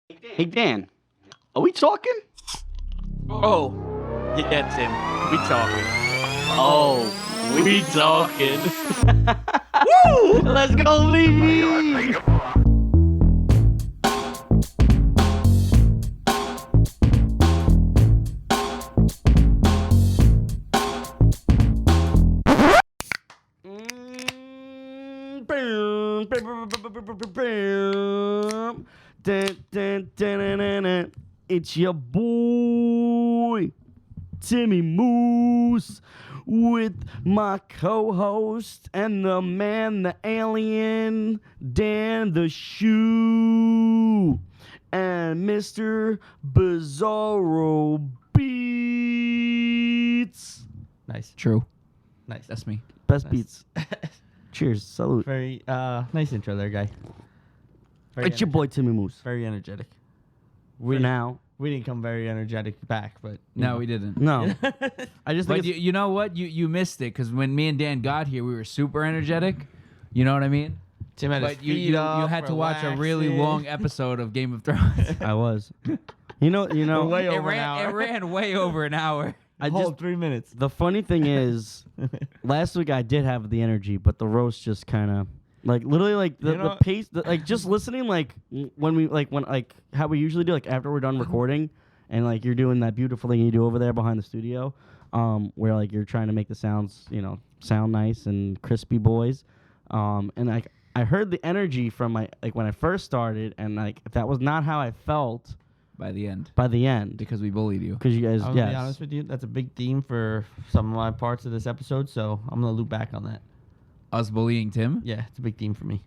Hey Dan, are we talking? Oh, yeah, Tim. We talking. Oh, we talking. Woo! Let's go, Lee! It's your boy, Timmy Moose, with my co-host and the man, the alien, Dan the Shoe, and Mr. Bizarro Beats. Nice. True. Nice. That's me. Best Nice. beats. Cheers. Salute. Very nice intro there, guy. Very It's your boy, Timmy Moose. Very energetic. For now. We didn't come very energetic back, but No, we didn't. No. I just think But you know what? You missed it because when me and Dan got here, we were super energetic. You know what I mean? Tim had his But you feet up, you had to watch a really relaxing. long episode of Game of Thrones. I was. You know. Way it over an ran. It hour. ran way over an hour. I Whole just 3 minutes. the funny thing is, last week I did have the energy, but the roast just kind of literally the, You know- the pace, just listening when how we usually do after we're done recording, and you're doing that beautiful thing you do over there behind the studio, where you're trying to make the sounds sound nice and crispy boys, and I heard the energy from when I first started, and that was not how I felt By the end, by the end because we bullied you. because you guys I'm gonna be honest with you. That's a big theme for some of my parts of this episode, so I'm gonna loop back on that. Us bullying Tim Yeah, it's a big theme for me.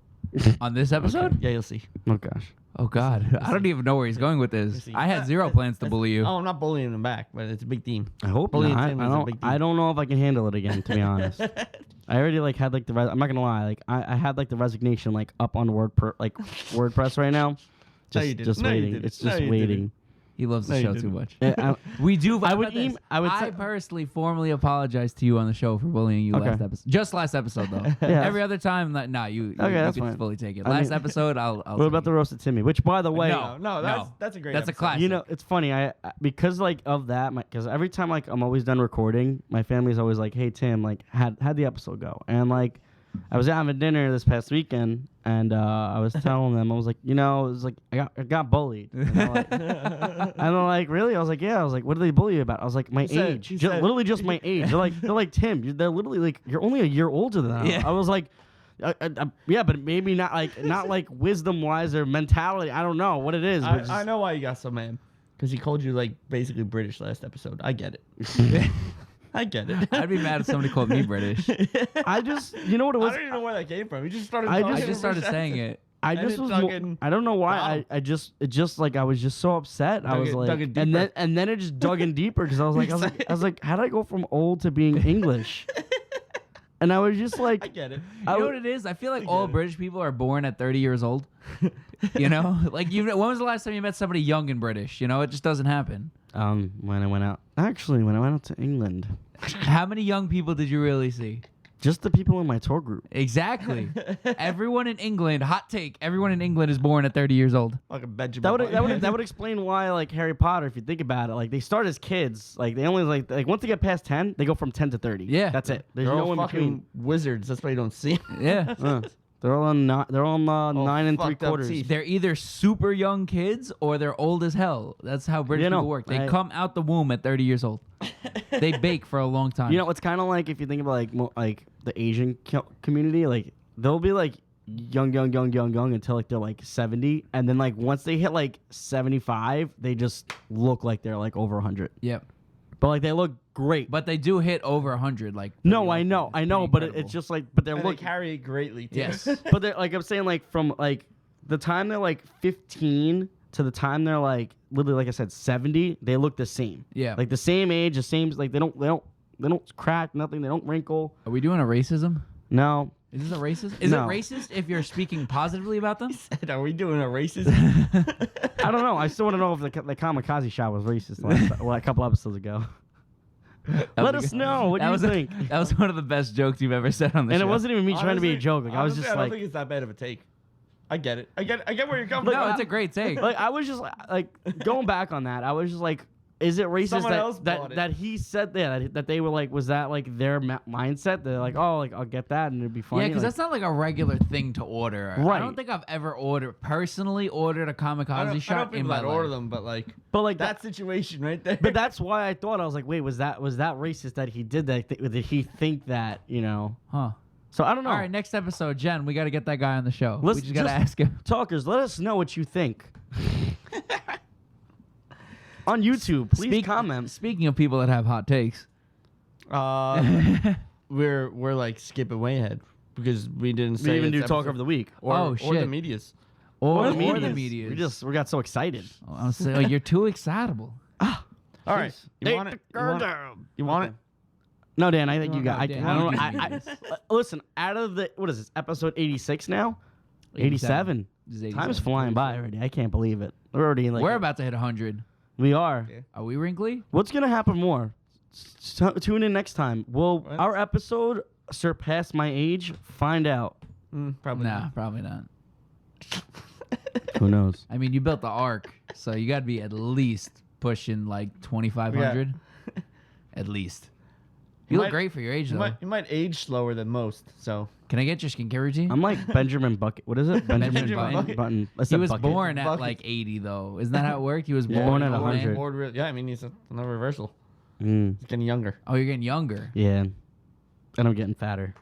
on this episode. Yeah, you'll see. Oh gosh. Oh God, I don't even know where he's going with this. Listen. I had zero plans to bully you. Oh, I'm not bullying him back, but it's a big theme. I hope Bullying not. Tim I is a don't. big I deal. don't know if I can handle it again. To be honest, I already had the. I'm not gonna lie. I had the resignation up on WordPress right now. No, you Just didn't. No, you waiting. didn't. It's No, just you waiting. didn't. He loves the No, you show too didn't. much. I- We do. I how would about this? em- I would I say- personally formally apologize to you on the show for bullying you Okay. last episode. Just last episode though. Yeah. Every other time, you that's can fine. fully take it. I Last mean- episode, I'll. what about the roast of Timmy? Which, by the way, No. That's a great. That's a episode. classic. you know, it's funny. I because of that, because every time I'm always done recording, my family's always like, "Hey Tim, had the episode go?" And I was having dinner this past weekend, and I was telling them, I was like, it was I got bullied. And they're like, really? I was like, yeah. I was like, what did they bully you about? I was like, my age, literally just my age. They're like Tim, they're literally you're only a year older than I am. Yeah. I was like. Yeah, but maybe not wisdom wise or mentality. I don't know what it is. But I know why you got so mad. Because he called you basically British last episode. I get it. I get it. I'd be mad if somebody called me British. I just, you know what it I was. don't even know where that came from. He just started. I talking I just in just started British saying accent. it. I And just it was. dug Mo- in- I don't know why. Wow. I just I was just so upset. I Dug was it- like, dug it and deeper. then it just dug in deeper because I was like, how did I go from old to being English? And I was just like, I get it. You know what it is? I feel like I all get it. British people are born at 30 years old. You know, when was the last time you met somebody young and British? You know, it just doesn't happen. when I went out to England, How many young people did you really see? just the people in my tour group. Exactly. Everyone in England, hot take, everyone in England is born at 30 years old. Like a Benjamin. That would explain why Harry Potter, if you think about it, they start as kids, they only once they get past 10, they go from 10 to 30. Yeah. That's it. There's They're no all in fucking between. wizards. That's why you don't see 'em. Yeah. They're all on 9 and fucked up 3/4. teeth. They're either super young kids or they're old as hell. That's how British You know, people work. They I- come out the womb at 30 years old. They bake for a long time. You know, it's kind of if you think about the Asian community, they'll be young until they're 70, and then once they hit 75, they just look like they're over 100. Yep. But they look great. But they do hit over 100. No, I know, but incredible. it's just but they're And they look. carry it greatly. Too. Yes. But they're I'm saying from the time they're 15 to the time they're literally I said 70, they look the same. Yeah. The same age, the same they don't crack nothing, they don't wrinkle. Are we doing a racism? No. Is this a racist? Is No. it racist if you're speaking positively about them? Are we doing a racist? I don't know. I still want to know if the kamikaze shot was racist a couple episodes ago. Let us know. What do you think? That was one of the best jokes you've ever said on the And show. it wasn't even me trying to be a joke. I was honestly, just I don't think it's that bad of a take. I get it. I get where you're coming No, from. it's a great take. Like I was just like going back on that. I was just like, is it racist Someone else bought it. that he said that they were like, was that like their mindset? They're like, oh, like I'll get that and it'd be funny. Yeah, because like, that's not like a regular thing to order. I Right. don't think I've ever personally ordered a kamikaze I don't shot in people my that life. order them, but like that situation right there. But that's why I thought I was like, wait, was that racist that he did that? Did he think that, you know? Huh. So I don't know. All right, next episode, Jen, we got to get that guy on the show. Let's we just got to just- ask him. Talkers, let us know what you think. On YouTube, please comment. Speaking of people that have hot takes. we're like skipping way ahead because we didn't say We even it's do talk episode- of the week. or the shit. medias. Or the the medias. media. We got so excited. I'm saying, oh, you're too excitable. All right, you Hey, want it? the girl down. You want it? No, Dan, I think you got. No, I Dan, don't you know. Listen, out of the what is this episode 86 now? 87. This is 87. Time's flying by already. I can't believe it. We're already in like. We're about to hit 100. We are. Yeah. Are we wrinkly? What's gonna happen more? Tune in next time. Will What? our episode surpass my age? Find out. Probably. Nah, probably not. Who knows? I mean, you built the Ark, so you got to be at least pushing like 2,500. At least. You You look might- great for your age, You though. might age slower than most. So Can I get your skincare routine? I'm like Benjamin Bucket. What is it? Benjamin Button. I He said was Bucket. born at Bucket. like 80, though. Isn't that how it worked? He was Yeah. born Born at at 100. Yeah, I mean he's another reversal. Mm, He's getting younger. Oh, you're getting younger. yeah. And I'm getting fatter.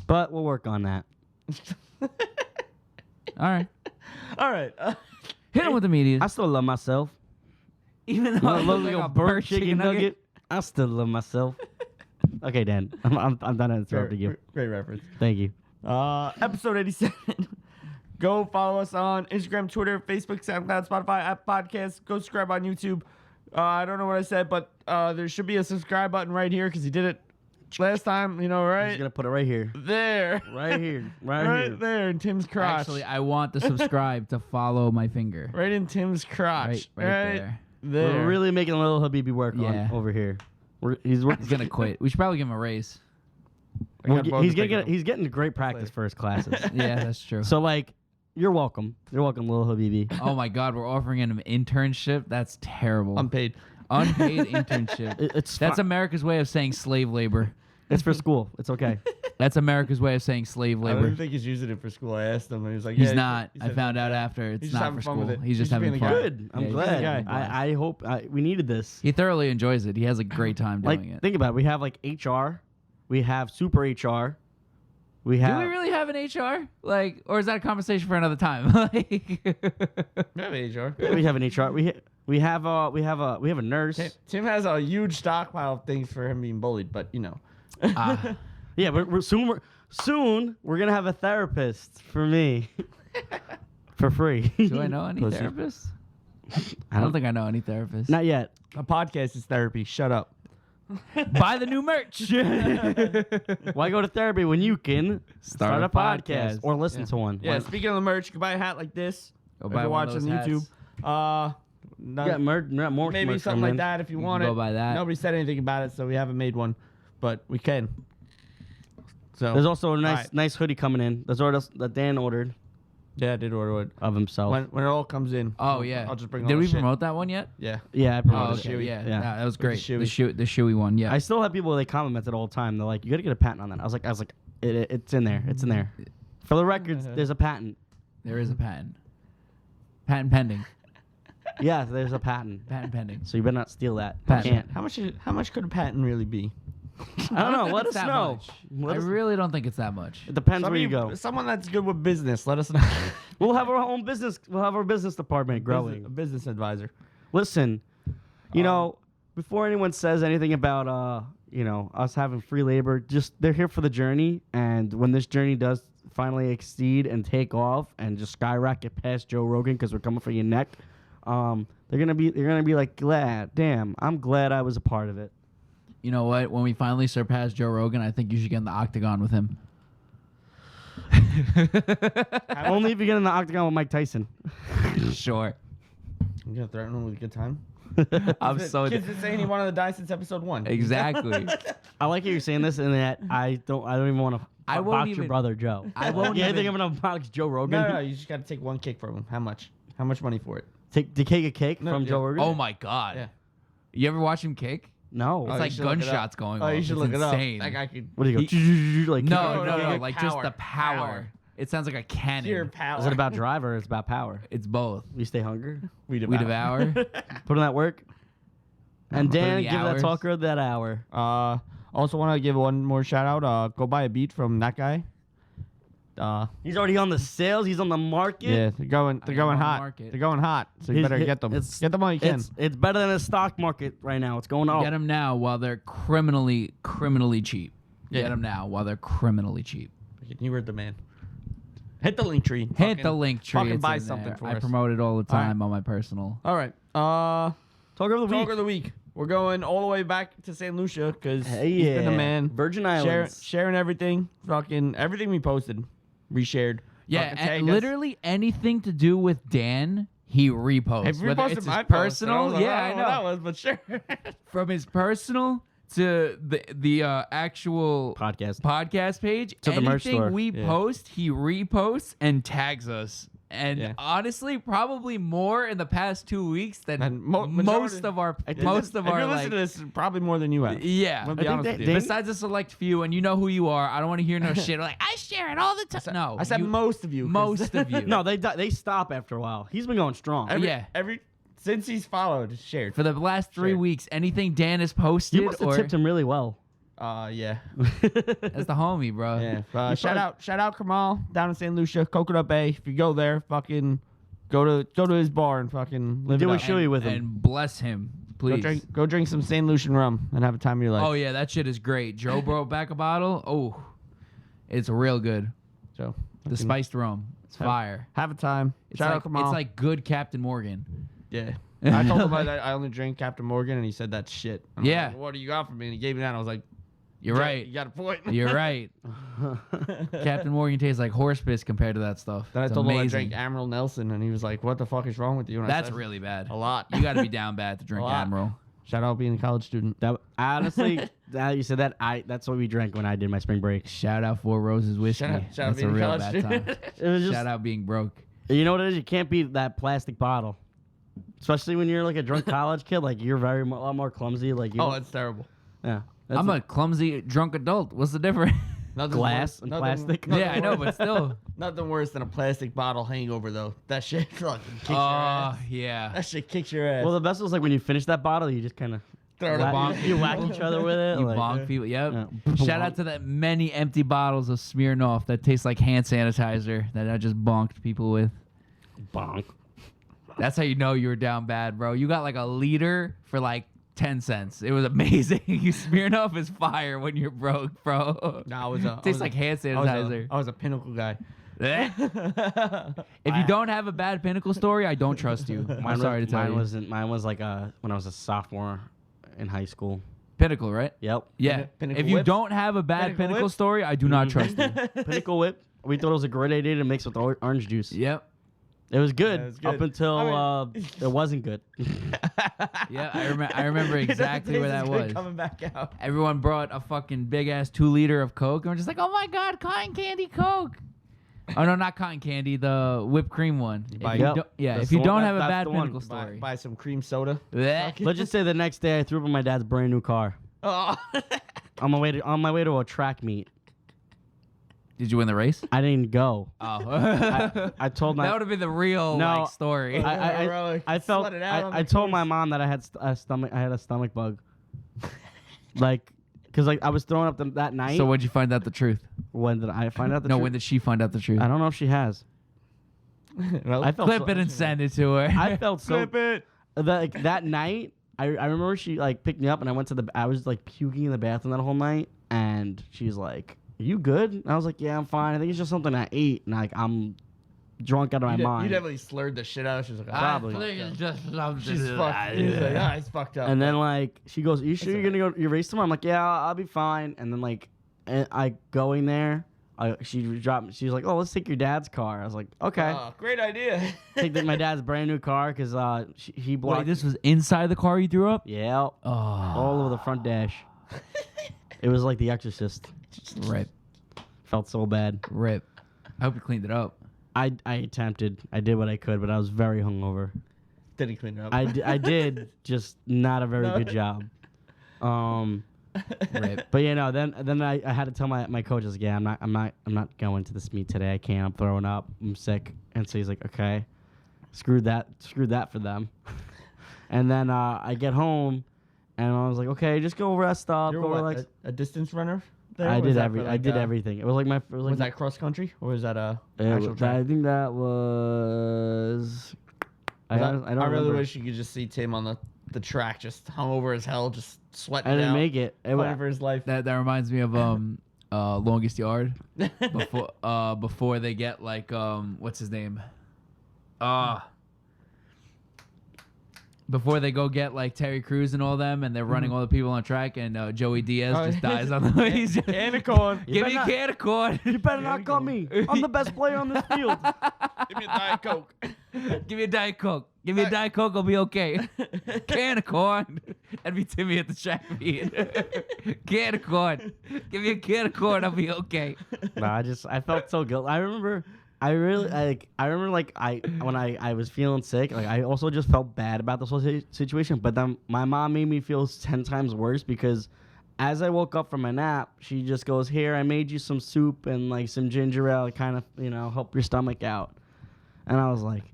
But we'll work on that. All right. All right. Hit him with the media. I still love myself. Even though You I want a look little like a burnt chicken nugget? I still love myself. Okay, Dan. I'm done interrupting you. Great reference. Thank you. Episode 87. Go follow us on Instagram, Twitter, Facebook, SoundCloud, Spotify, App Podcasts. Go subscribe on YouTube. I don't know what I said, but there should be a subscribe button right here because he did it last time. You know, I'm right just gonna put it right here. there, Right here. Right right here. there in Tim's crotch. Actually, I want the subscribe to follow my finger. right in Tim's crotch. Right there. There. We're really making a little Habibi work Yeah. on over here. He's He's gonna quit. We should probably give him a raise. I got both he's to getting pick he's getting great practice for his classes. Yeah, that's true. So like, you're welcome. You're welcome, little Habibi. Oh my God, we're offering him an internship. That's terrible. Unpaid. Unpaid internship. It's That's fine. America's way of saying slave labor. It's for school. It's okay. That's America's way of saying slave I don't labor. even think he's using it for school. I asked him, and he was like, He's "Yeah." not. he I said- found out after it's just not having for fun with school. it. He's just He's having being a fun. guy. Good. I'm Yeah, he's glad. being a guy. I hope we needed this. He thoroughly enjoys it. He has a great time doing Like, it. think about it. We have like HR. We have super HR. We Do have. we really have an HR? Like, or is that a conversation for another time? Like, We have HR. We have an HR. We have a nurse. Tim has a huge stockpile of things for him being bullied, but you know. Yeah, we're soon we're gonna have a therapist for me for free. do I know any Pussy. therapists? I don't think I know any therapists. Not yet. A podcast is therapy. Shut up. Buy the new merch. Why go to therapy when you can start a podcast or listen Yeah. to one? Yeah, speaking of the merch, you can buy a hat like this. Go if buy you're one of watching those YouTube. Yeah, more Maybe merch something coming like in. that if you You want can it. go buy that. Nobody said anything about it, so we haven't made one, but we can. So There's also a Alright. nice hoodie coming in. That's orders that Dan ordered yeah, I did order it. of himself. When it all comes in. Oh yeah. I'll just bring all Did the we shit. promote that one yet? Yeah. Yeah, I Oh, promoted okay. it. Yeah, Yeah. Nah, that was With the great. The shoey. shoey one. Yeah. I still have people they commented all the time. They're like, "You got to get a patent on that." I was like, it's in there. It's in there. For the record, there's a patent. There is a patent. Patent pending. Yeah, there's a patent. Patent pending. So you better not steal that. You Patent. can't. How much could a patent really be? I don't know. think Let it's us that know. much. Let I us- really don't think it's that much. It depends where you go. Someone that's good with business, let us know. We'll have our own business. We'll have our business department growing. A business advisor. Listen, you know, before anyone says anything about us having free labor, just they're here for the journey, and when this journey does finally exceed and take off and just skyrocket past Joe Rogan because we're coming for your neck, they're gonna be like, damn, I'm glad I was a part of it. You know what? When we finally surpass Joe Rogan, I think you should get in the octagon with him. Only if you get in the octagon with Mike Tyson. Sure. You gonna threaten him with a good time? I'm so Kids been saying he wanted to die since episode 1. exactly. I like how you're saying this, and that I don't even want to I won't box even. your brother Joe. I won't You think even- I'm gonna box Joe Rogan? No, you just got to take one kick from him. How much? How much money for it? Take a cake No, from yeah. Joe Rogan? Oh my god. Yeah. You ever watch him kick? No. It's you like should look it up. gunshots going Oh, off. you should It's look insane. it up. That guy could. What do you go? Like No, No, no, like like power. just the power. Power. It sounds like a cannon. Pure power. Is it about drive or it's about power? It's both. You stay hungry. We We devour. Put in that work. And Put in Dan, the give that hours. talker that hour. Also want to give one more shout out. Go buy a beat from that guy. He's already on the sales. He's on the market. Yeah, they're going on the hot. market. They're going hot. So you He's- better get them. it's- Get them while you can. It's better than the stock market right now. It's going up. Get them now while they're criminally cheap. Yeah. Get them now while they're criminally cheap. You were the man. Hit the link tree. Hit the link tree. Fucking It's buy in something there. for I us. promote it all the All right. time on my personal. All right. Talker of the week. Talk of the week. We're going all the way back to St. Lucia because Hey, he's been the yeah. man. Virgin Sharing, Islands. sharing everything. Fucking everything we posted. Reshared. Yeah, Fucking and tagged us. literally anything to do with Dan, he reposts. If we Whether posted it's my his post, and I personal, was like, yeah, I I don't know. what that was, but sure. From his personal to the actual podcast page, To the merch anything store. we Yeah. post, he reposts and tags us. And Yeah. honestly, probably more in the past 2 weeks than And most majority- of our If most of you're our listening like. to this, probably more than you have. Yeah. I'm gonna be I think honest that with you. they- Besides a select few, and you know who you are. I don't want to hear no shit like I share it all the time. No, I said you- most of you. 'cause- most of you. No, they stop after a while. He's been going strong. Every since he's followed, it's shared. For the last 3 Sure. weeks, anything Dan has posted You must have or tipped him really well. Yeah. that's the homie, bro. Yeah. Shout out Kamal down in St. Lucia, Coconut Bay. If you go there, fucking go to his bar and fucking live Do it a up. shoey with him. And bless him, please. Go drink some St. Lucian rum and have a time of your life. Oh yeah, that shit is great. Joe brought back a bottle. Oh, it's real good. So The fucking spiced rum, it's fire. have a time. It's Shout like, out Kamal. it's like good Captain Morgan. Yeah. I told him that I only drink Captain Morgan, and he said that's shit. And I was Yeah. like, what do you got for me? And he gave me that. And I was like, You're "Yeah, right. You got a point. You're right. Captain Morgan tastes like horse piss compared to that stuff. Then I It's told him I amazing. drank Admiral Nelson, and he was like, "What the fuck is wrong with you?" And I That's said, really bad. a lot. You got to be down bad to drink lot. Admiral. Shout out being a college student. That honestly, now you said that, that's what we drank when I did my spring break. Shout out Four Roses whiskey. Shout out That's a being a real college bad student. time. It was just, Shout out being broke. you know what it is? You can't beat that plastic bottle, especially when you're like a drunk college kid. Like you're a lot more clumsy. Like you Oh, don't- that's terrible. yeah. I'm a clumsy drunk adult. What's the difference? Nothing Glass worse- and nothing- plastic. nothing Yeah, I know, worse- but still. Nothing worse than a plastic bottle hangover, though. That shit fucking kicks your Oh, ass. yeah. That shit kicks your ass. Well, the best was like when you finish that bottle, you just kind of Throw it bonk up. you whack each other with it. You like, bonk people. Yep. Yeah. Shout out to that many empty bottles of Smirnoff that taste like hand sanitizer that I just bonked people with. bonk. That's how you know you were down bad, bro. You got like a liter for like 10 cents. It was amazing. Smirnoff is fire when you're broke, bro. No, I was a, Tastes like hand sanitizer. I was a Pinnacle guy. If you don't have a bad Pinnacle story, I don't trust you. I'm sorry to tell you. Mine was like when I was a sophomore in high school. Pinnacle, right? Yep. Yeah. Pinnacle If you whips? don't have a bad Pinnacle Pinnacle whips? story, I do not trust you. Pinnacle whip. We thought it was a great idea to mix with orange juice. Yep. It was good, Yeah, it was good. up until I mean- it wasn't good. Yeah, I remember exactly where that It's good was. Coming back out. Everyone brought a fucking big ass 2 liter of Coke, and we're just like, oh my god, cotton candy Coke. Oh no, not cotton candy, the whipped cream one. buy- If you Yep. don't- yeah, That's if you the don't one- have a that's bad the one. Pinnacle story. Buy some cream soda. Blech. Let's just say the next day I threw up in my dad's brand new car Oh. on my way to a track meet. Did you win the race? I didn't go. Oh. I told that my would have been the real No, like, story. I felt Sweat it out on I the told my course. mom that I had a stomach bug, like, cause like I was throwing up that night. So when did you find out the truth? When did I find out the No, truth? when did she find out the truth? I don't know if she has. Well, I felt Clip so, it and send it to her. I felt so Flip it. that night. I remember she like picked me up and I went to I was like puking in the bathroom that whole night, and she's like, "Are you good?" And I was like, "Yeah, I'm fine. I think it's just something I ate, and like I'm drunk out of my You mind." definitely slurred the shit out. She was like, Probably. I think it's just something. She's fucked. He's like, it's fucked up. And then like she goes, "Are you sure you're gonna go to your race tomorrow?" I'm like, "Yeah, I'll be fine." And then like I going there, she dropped. She was like, "Oh, let's take your dad's car." I was like, "Okay." Great idea. Take my dad's brand new car because he blocked. Wait, this was inside the car you threw up? Yeah, Oh. all over the front dash. It was like The Exorcist. Right. Felt so bad. Rip. I hope you cleaned it up. I attempted. I did what I could, but I was very hungover. Did he clean it up? I did, just not a very good job. Rip. But then I had to tell my coach, I was like, yeah, I'm not going to this meet today. I can't. I'm throwing up. I'm sick. And so he's like, okay, screw that for them. And then I get home, and I was like, okay, just go rest up. You're go what, relax. a distance runner? There? I Was did that for, I did everything. It was like my. It was like Was that cross country or was that a it actual was- track? I think that was. I don't I really remember. wish you could just see Tim on the track, just hung over as hell, just sweating I it didn't out, make it. fighting for his life. That reminds me of Longest Yard. Before they get like what's his name? Before they go get like Terry Crews and all them, and they're running all the people on track, and Joey Diaz just dies on the way. He's just, Can of corn. give me a can of corn. You better not cut me. I'm the best player on this field. Give me a Diet Coke. Give me a Diet Coke. Give me a Diet Coke, I'll be okay. Can of corn. That'd be Timmy at the track meet. Can of corn. Give me a can of corn, I'll be okay. No, I felt so guilty. I remember when I was feeling sick, like I also just felt bad about this whole situation. But then my mom made me feel 10 times worse because as I woke up from my nap, she just goes, "Here, I made you some soup and like some ginger ale, kind of help your stomach out." And I was like,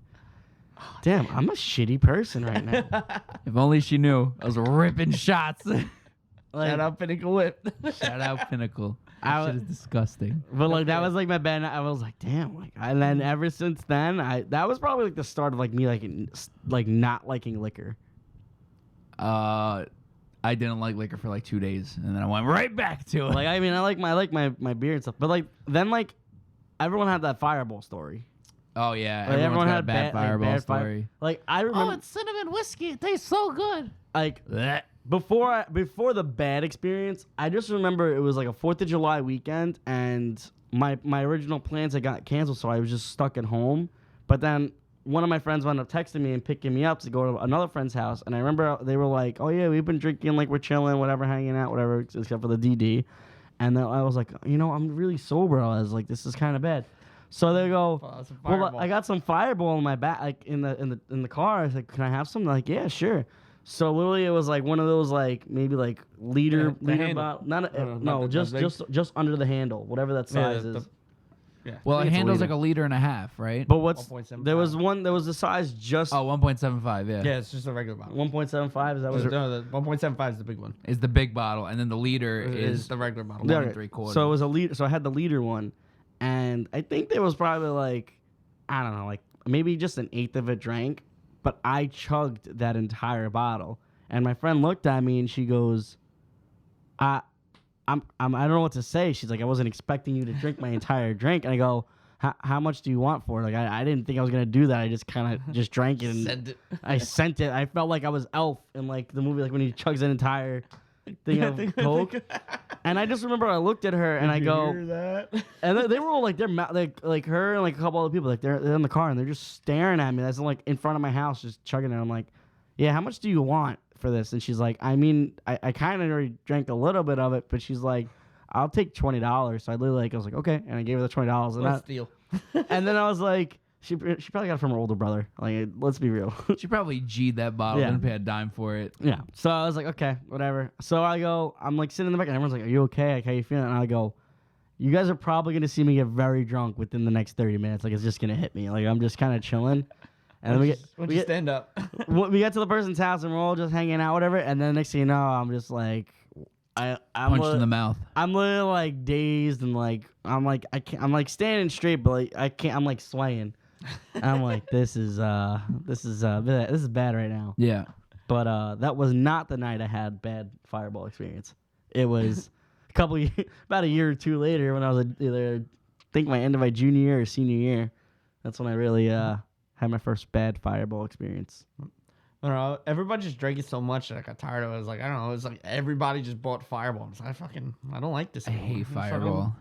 "Damn, I'm a shitty person right now." If only she knew. I was ripping shots. Shout out Pinnacle Whip. Shout out Pinnacle. I That shit is disgusting. But like that was like my bad. I was like, damn. Like, and then ever since then, that was probably like the start of like me like not liking liquor. I didn't like liquor for like 2 days, and then I went right back to it. Like I mean, I like my beer and stuff. But like then like everyone had that Fireball story. Oh yeah, Like, everyone got a bad- bad like, Fireball bad story. Like I remember cinnamon whiskey. It tastes so good. like before the bad experience, I just remember it was like a 4th of July weekend, and my original plans had got canceled, so I was just stuck at home. But then one of my friends wound up texting me and picking me up to go to another friend's house, and I remember they were like, "Oh yeah, we've been drinking, like we're chilling, whatever, hanging out, whatever, except for the DD." And then I was like, I'm really sober. I was like, this is kind of bad. So they go, Some well, Fireball. I got some Fireball in my back, like in the car. I was like, can I have some? They're like, yeah, sure. So literally, it was like one of those like maybe like liter The handle. bottle. Not not just under the handle, whatever that size is. Well, I it think it's a handles like liter. 1.5 liters, right? But what's 1.75. there was a size just 1.75, yeah. Yeah, it's just a regular bottle. 1.75. Is that what? No, the 1.75 is the big one. Is the big bottle, and then the liter Is is the regular bottle. Yeah. Yeah, 1 3/4. So it was a liter. So I had the liter one, and I think there was probably like, I don't know, like maybe just an eighth of it drank, but I chugged that entire bottle. And my friend looked at me and she goes, I don't know what to say. She's like, I wasn't expecting you to drink my entire drink. And I go, how much do you want for it? Like I didn't think I was gonna do that. I just kind of just drank it and Send it. I sent it. I felt like I was Elf in like the movie, like when he chugs an entire thing of Coke. And I just remember I looked at her and I go, Hear that? and they were all like, like her and like a couple other people, like they're in the car and they're just staring at me. That's like in front of my house, just chugging it. I'm like, yeah, how much do you want for this? And she's like, I mean, I kind of already drank a little bit of it, but she's like, I'll take $20. So I literally I was like, okay, and I gave her the $20. And Let's steal. and then I was like, she probably got it from her older brother. Like, let's be real. She probably G'd that bottle Yeah. and paid a dime for it. Yeah. So I was like, okay, whatever. So I'm like sitting in the back and everyone's like, are you okay? Like, how you feeling? And I go, you guys are probably going to see me get very drunk within the next 30 minutes. Like, it's just going to hit me. Like, I'm just kind of chilling. And then Once you stand up. we get to the person's house and we're all just hanging out, whatever. And then next thing you know, I'm just like, I'm Punched in the mouth. I'm literally like dazed and like, I'm like, I can't, I'm like standing straight, but like, I can't, I'm like swaying. And I'm like, this is bad right now. Yeah. But that was not the night I had bad Fireball experience. It was about a year or two later when I was either, I think my end of my junior year or senior year. That's when I really had my first bad Fireball experience. I don't know. Everybody just drank it so much that I got tired of it. It was like, I don't know. It was like everybody just bought Fireball. I was like, I don't like this I anymore. hate Fireball.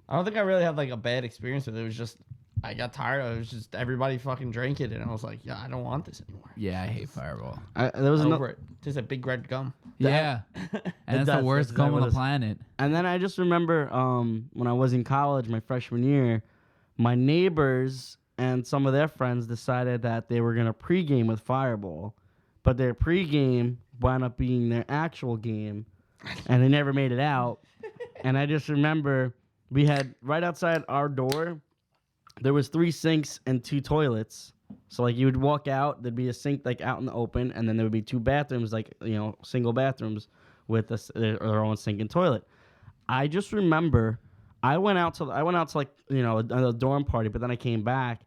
I don't think I really had like a bad experience with it. It was just I got tired of it. It was just everybody fucking drank it, and I was like, yeah, I don't want this anymore. Yeah, I hate Fireball. There was Over it. Just a big red gum. Yeah, and that's the does, worst that's gum exactly on the what planet. And then I just remember when I was in college, my freshman year, my neighbors and some of their friends decided that they were going to pregame with Fireball, but their pregame wound up being their actual game, and they never made it out. And I just remember we had right outside our door, there was 3 sinks and 2 toilets. So like you would walk out, there'd be a sink like out in the open, and then there would be 2 bathrooms, like single bathrooms with their own sink and toilet. I just remember I went out to like a dorm party, but then I came back,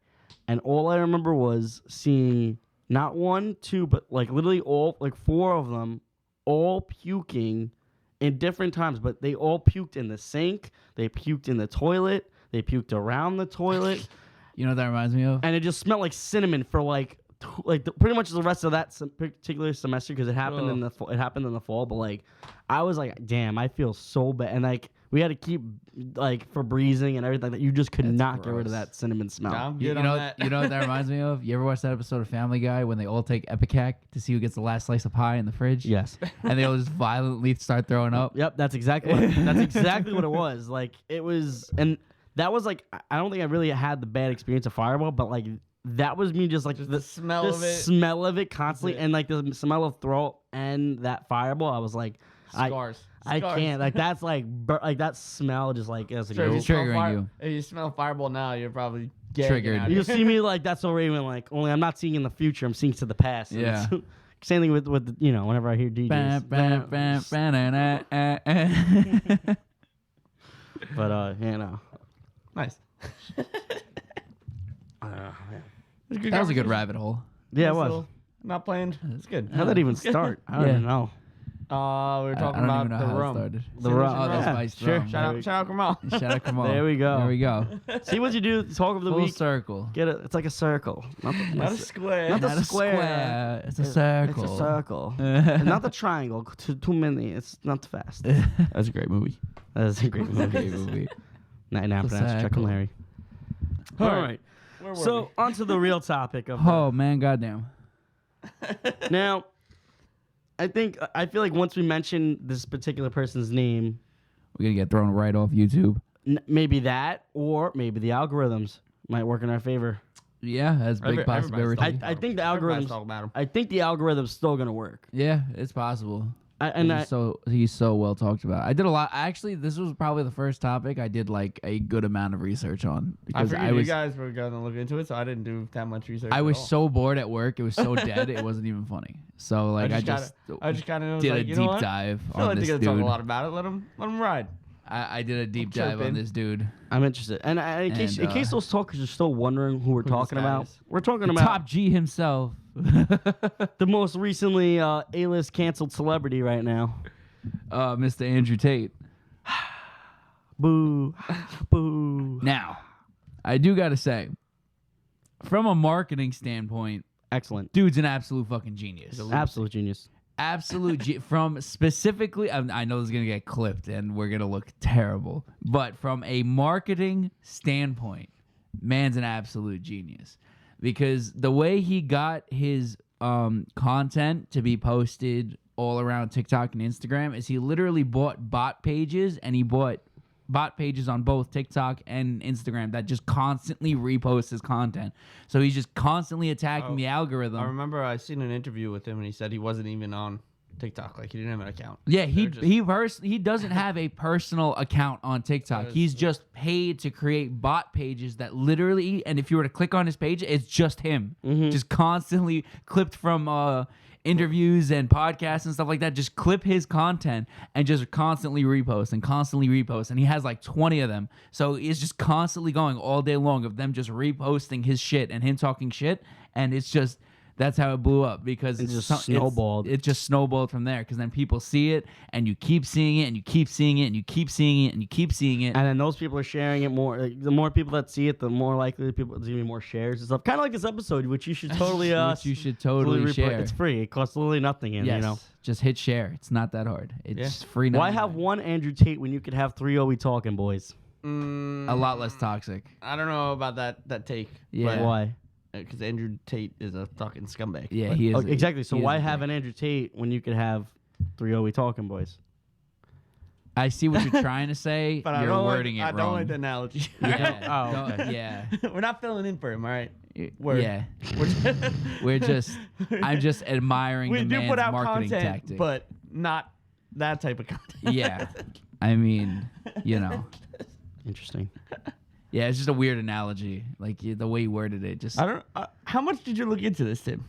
and all I remember was seeing not 1, 2, but like literally all like 4 of them all puking in different times, but they all puked in the sink, they puked in the toilet, they puked around the toilet. You know what that reminds me of? And it just smelled like cinnamon for pretty much the rest of that particular semester, because it happened in the fall. But like, I was like, damn, I feel so bad. And like, we had to keep like Febrezing and everything that you just could not get rid of that cinnamon smell. I'm You good on know, that. you know what that reminds me of? You ever watch that episode of Family Guy when they all take Epicac to see who gets the last slice of pie in the fridge? Yes. And they all just violently start throwing up? Yep, that's exactly what it was. Like it was, and that was like, I don't think I really had the bad experience of Fireball, but like that was me just like the smell of it. smell of it constantly, and like the smell of throat and that Fireball. I was like, Scars. I can't. Like that's like that smell just like as Sure, It's triggering you. If you smell Fireball now, you're probably Triggered. gagging you out. see me like that's already when like only I'm not seeing in the future. I'm seeing to the past. And Yeah. same thing with whenever I hear DJs. But Nice. That was a good rabbit hole. Yeah, it Nice was. little- Not playing. It's good. How'd that even start? I don't Yeah. even know. We were talking I don't about even know the how it rum. started. The rum. Oh, the Yeah, spiced sure. rum. Shout out Kamal. Shout out Kamal. There we go. There we go. See what you do. Talk of the Full week. circle. Get it. It's like a circle. Not Not a square. Not the Not a square. It's a circle. It's a circle. And not the triangle. Too many. It's not fast. That's a great movie. That is a great movie. Great movie. Now The pronounce Chuck circle. and Larry. All All right. right. Where were So on to the real topic of Oh man, goddamn. now. I feel like once we mention this particular person's name, We're gonna get thrown right off YouTube. maybe that, or maybe the algorithms might work in our favor. Yeah, that's a big Everybody's possibility. talking I think the Everybody's algorithms. talking about him. I think the algorithm's still gonna work. Yeah, it's possible. He's so well talked about. I did a lot. Actually, this was probably the first topic I did like a good amount of research on I because figured you guys were gonna look into it, so I didn't do that much research. I at was all. so bored at work. It was so dead. It wasn't even funny. So like I just kind of did like, a you know deep what? dive I feel on like this they're gonna dude. talk a lot about it. Let him ride. I did a deep I'm dive on chirping. this dude. I'm interested. And in case those talkers are still wondering who we're this talking guy about, is. we're talking The about top G himself. the most recently A-list canceled celebrity right now. Mr. Andrew Tate. Boo, boo. Now, I do gotta say, from a marketing standpoint, Excellent, dude's an absolute fucking genius. absolute genius. Absolute from specifically, I know this is gonna get clipped and we're gonna look terrible, but from a marketing standpoint, man's an absolute genius because the way he got his content to be posted all around TikTok and Instagram is he literally bought bot pages, and he bought bot pages on both TikTok and Instagram that just constantly repost his content. So he's just constantly attacking the algorithm. I remember I seen an interview with him, and he said he wasn't even on TikTok. Like he didn't have an account. Yeah, he They're he doesn't have a personal account on TikTok. That is- He's just paid to create bot pages that literally, and if you were to click on his page, it's just him, just constantly clipped from interviews and podcasts and stuff like that. Just clip his content and just constantly repost, and he has like 20 of them. So it's just constantly going all day long of them just reposting his shit and him talking shit, and it's just. That's how it blew up because It just snowballed. It just snowballed from there because then people see it and you keep seeing it and you keep seeing it and you keep seeing it and you keep seeing it. And then those people are sharing it more. Like, the more people that see it, the more likely there's going to be more shares and stuff. Kind of like this episode, which you should totally Which you should totally share. It's free. It costs literally nothing. And, Yes, you know. just hit share. It's not that hard. It's free. Why 99. have one Andrew Tate when you could have 3 We Talking boys? A lot less toxic. I don't know about that take. Yeah. Why? Because Andrew Tate is a fucking scumbag. Yeah, But- he is. Exactly. So he is why a have dick. an Andrew Tate when you could have 3 We Talking Boys? I see what you're trying to say. But I You're don't wording like, it I don't wrong. like the analogy. Yeah. Oh, don't- okay. Yeah. We're not filling in for him, all right? Word. Yeah. We're just. I'm just admiring we the do man's put out marketing content, tactic. but not that type of content. Yeah. I mean, you know. Interesting. Yeah, it's just a weird analogy. Like the way you worded it, just. I don't. How much did you look into this, Tim?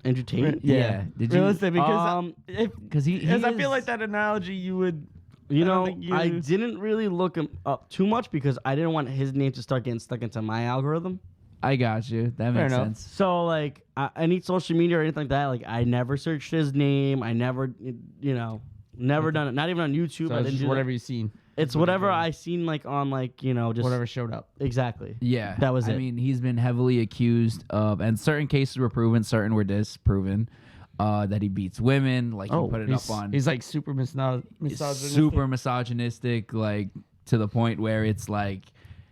Andrew Tate? Yeah. Did you? Realistically, because Because he. because I is- feel like that analogy you would. You I don't know, think you- I didn't really look him up too much because I didn't want his name to start getting stuck into my algorithm. I got you. That Fair makes enough. sense. So, like, any social media or anything like that, like, I never searched his name. I never, never done it. Not even on YouTube. So I it's didn't just do whatever that. you've seen. It's whatever I seen, like, on, like, just Whatever showed up. Exactly. Yeah, That was I it. mean, he's been heavily accused of, and certain cases were proven, certain were disproven, that he beats women. Like he put it up on. He's like super misogynistic. super misogynistic, like to the point where it's like,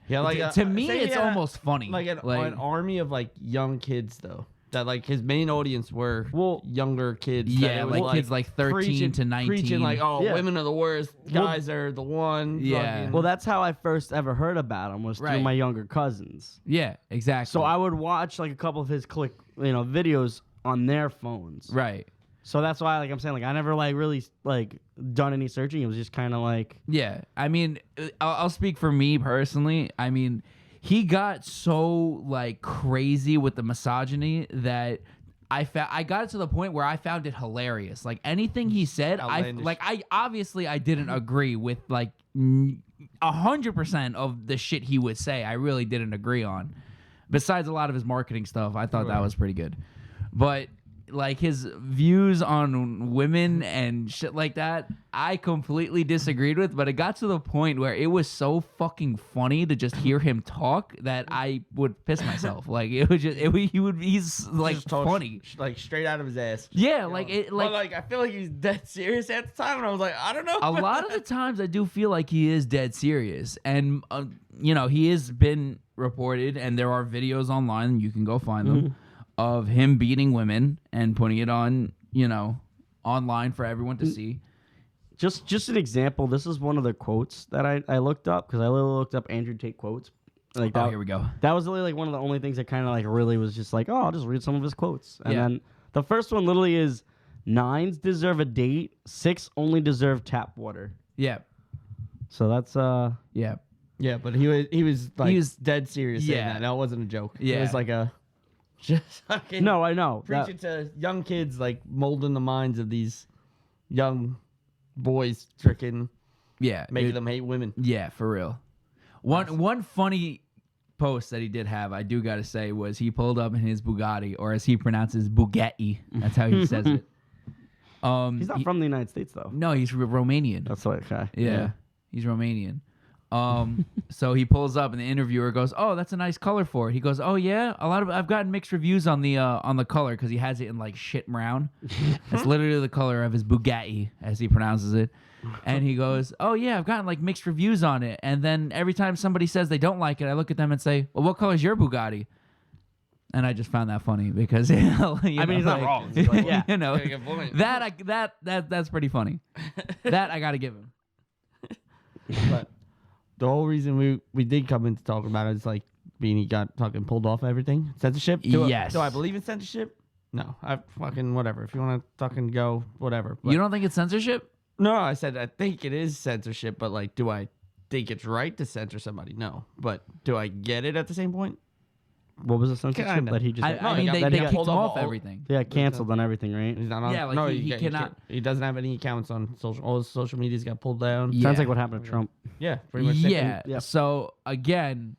Yeah, like to me, say he it's had almost funny. like an army of like young kids though. That like his main audience were younger kids. that yeah, it was, like kids like 13 preaching, to 19. preaching like, oh, Yeah. women are the worst, guys are the one. Yeah. fucking- Well, that's how I first ever heard about him was through Right. my younger cousins. Yeah, exactly. So I would watch, like, a couple of his videos on their phones. right. So that's why, like, I'm saying, like, I never, like, really, like, done any searching. It was just kind of like... Yeah, I mean, I'll speak for me personally. I mean, he got so like crazy with the misogyny that I got to the point where I found it hilarious. Like anything he said, Outlandish. I didn't agree with like 100% of the shit he would say. I really didn't agree on. Besides a lot of his marketing stuff, I thought that was pretty good. But like his views on women and shit like that, I completely disagreed with. But it got to the point where it was so fucking funny to just hear him talk that I would piss myself. Like it was just, he's like just talk funny. like straight out of his ass. Yeah, like it, Like, like I feel like he's dead serious at the time, and I was like, I don't know. a lot of the times I do feel like he is dead serious, and he has been reported, and there are videos online, you can go find them, of him beating women and putting it on online for everyone to see. Just an example. This is one of the quotes that I looked up because I literally looked up Andrew Tate quotes. Like that, Here we go. That was literally like one of the only things that kind of like really was just like, oh, I'll just read some of his quotes. And Yeah. then the first one literally is 9s deserve a date, 6 only deserve tap water. Yeah, So that's yeah. Yeah, but he was like He was- dead serious. saying yeah. that. No, it wasn't a joke. Yeah. It was like a just fucking no, I know. preaching to young kids, like molding the minds of these young boys, freaking Yeah, making them hate women. Yeah, for real. One funny post that he did have, I do gotta say, was he pulled up in his Bugatti, or as he pronounces Bugatti. That's how he says it. He's not from the United States though. No, he's Romanian. That's like okay. Yeah, he's Romanian. So he pulls up, and the interviewer goes, "Oh, that's a nice color for it." He goes, "Oh yeah, I've gotten mixed reviews on the color because he has it in like shit brown. That's literally the color of his Bugatti, as he pronounces it." And he goes, "Oh yeah, I've gotten like mixed reviews on it. And then every time somebody says they don't like it, I look at them and say, well, what color is your Bugatti?" And I just found that funny because he's not wrong. He's like, yeah. That's pretty funny. That I gotta give him. But the whole reason we did come into talking about it is like Beanie got fucking pulled off everything. Censorship? Yes. Do I believe in censorship? No. I fucking whatever. If you want to fucking go, whatever. But You don't think it's censorship? No, I said I think it is censorship, but like, do I think it's right to censor somebody? No. But do I get it at the same point? What was the censorship Kinda. that he just? I he mean, got- they that he got kicked him pulled off off all- everything. Yeah, canceled on everything, right? He's not on. Yeah, like no, he cannot- He doesn't have any accounts on social. All his social media's got pulled down. Yeah. Sounds like what happened to Trump. Yeah, pretty much. same thing. Yeah. Yep. So again,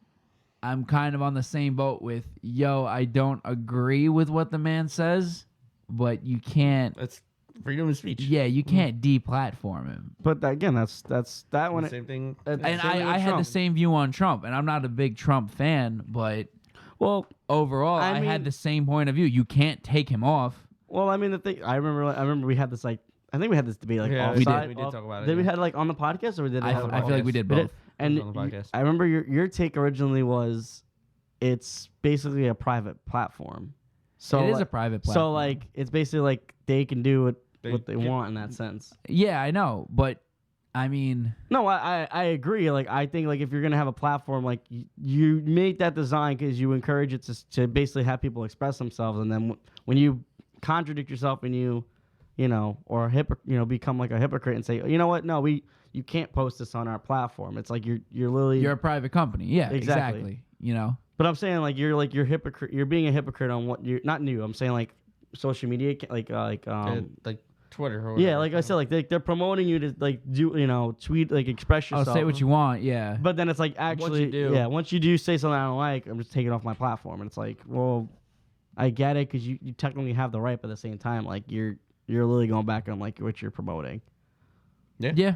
I'm kind of on the same boat with I don't agree with what the man says, but you can't. That's freedom of speech. Yeah, you can't deplatform him. But again, that's that one. Same thing. And And same thing with I had the Trump. same view on Trump, and I'm not a big Trump fan, but Well, overall, I had mean- the same point of view. You can't take him off. I mean, the thing I remember we had this like I think we had this debate like Yeah, offside. we did talk about it, Did we yeah. had like on the podcast or we did? I it on the feel like we podcast? did We both. And on the podcast. I remember your take originally was it's basically a private platform. So It is a private platform. So like it's basically like they can do what they can- want in that sense. Yeah, I know, but I mean, No, I agree. Like I think like if you're gonna have a platform, like you make that design because you encourage it to basically have people express themselves, and then when you contradict yourself and you know, or become like a hypocrite and say, you know what, no, you can't post this on our platform. It's like you're literally you're a private company. Yeah, Exactly. exactly. You know, But I'm saying like you're hypocrite. You're being a hypocrite on what you're not new. I'm saying like social media, like Twitter or yeah, whatever. like I said, like they're promoting you to like do tweet, like express I'll yourself. say what you want. Yeah, But then it's like actually, do. yeah, once you do say something I don't like, I'm just taking it off my platform, and it's like, well, I get it because you technically have the right, but at the same time, like you're literally going back on like what you're promoting. yeah.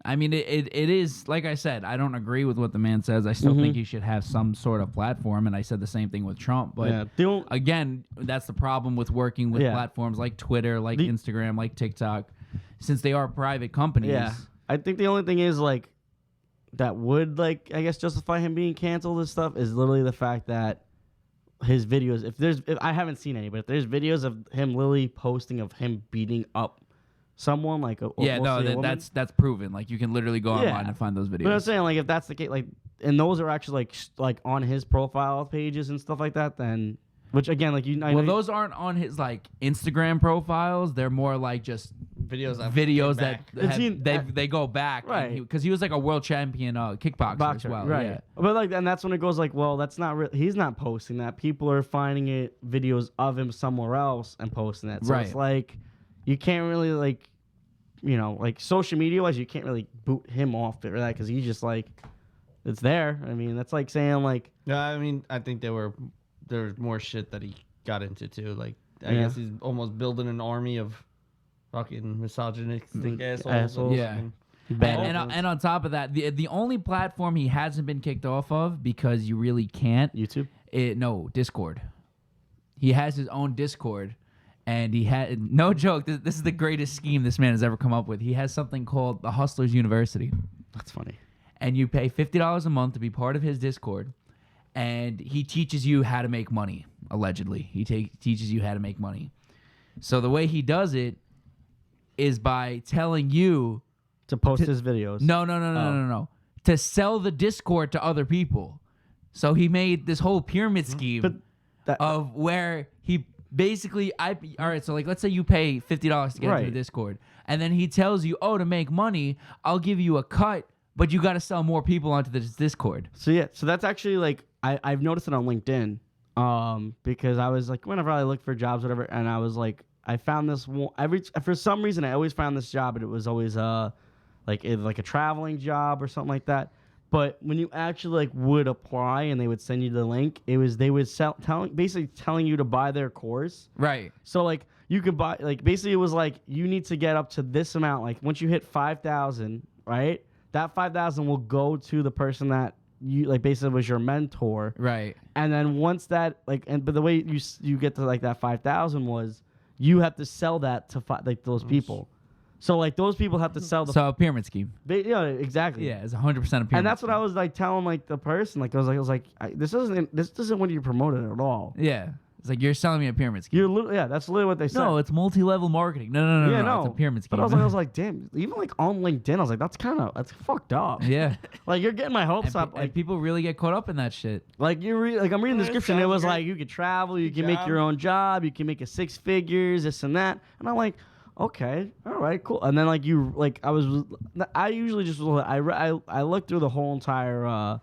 I mean, it is, like I said, I don't agree with what the man says. I still think he should have some sort of platform, and I said the same thing with Trump. But again, that's the problem with working with platforms like Twitter, like Instagram, like TikTok, since they are private companies. Yeah, I think the only thing is like that would like I guess justify him being canceled and stuff is literally the fact that his videos. If I haven't seen any, but if there's videos of him literally posting of him beating up someone like that's proven. Like you can literally go online and find those videos. But I'm saying like if that's the case, like and those are actually like on his profile pages and stuff like that, then which again like those aren't on his like Instagram profiles. They're more like just videos that they go back, right? Because he was like a world champion kickboxer as well, right? Yeah. But like, and that's when it goes like, well, that's not real. He's not posting that. People are finding it videos of him somewhere else and posting it. So it's like you can't really like, like social media wise, you can't really boot him off for that because he's just like, it's there. I mean, that's like saying like, no, I mean, I think there's more shit that he got into too. Like, I guess he's almost building an army of fucking misogynistic assholes. Yeah. And on top of that, the only platform he hasn't been kicked off of because you really can't. YouTube? No, Discord. He has his own Discord, and he had no joke. This is the greatest scheme this man has ever come up with. He has something called the Hustlers University. That's funny. And you pay $50 a month to be part of his Discord, and he teaches you how to make money. Allegedly, he teaches you how to make money. So the way he does it is by telling you to post his videos. No. To sell the Discord to other people. So he made this whole pyramid scheme of where he basically, all right, so like let's say you pay $50 to get into the Discord. And then he tells you, to make money, I'll give you a cut, but you got to sell more people onto this Discord. So that's actually like, I've noticed it on LinkedIn because I was like, whenever I look for jobs, whatever, and I was like, I found this one for some reason I always found this job, and it was always like a traveling job or something like that. But when you actually like would apply and they would send you the link, they would basically telling you to buy their course. Right. So like you could buy like basically it was like you need to get up to this amount. Like once you hit 5,000, right? That 5,000 will go to the person that you like basically was your mentor. Right. And then once that like but the way you get to like that 5,000 was you have to sell that to like those people. So like those people have to sell the a pyramid scheme. Yeah, exactly. Yeah, it's 100% a pyramid. And that's what I was like telling like the person. Like I was like, this isn't what you promoted at all. Yeah, it's like you're selling me a pyramid scheme. That's literally what they said. No, it's multi-level marketing. No, it's a pyramid scheme. But I was like, damn. Even like on LinkedIn, I was like, that's fucked up. Yeah, like you're getting my hopes up. Like people really get caught up in that shit. Like I'm reading the description. It was like you could travel, you can make your own job, you can make 6 figures, this and that. And I'm like, okay, all right, cool. And then like I usually just I looked through the whole entire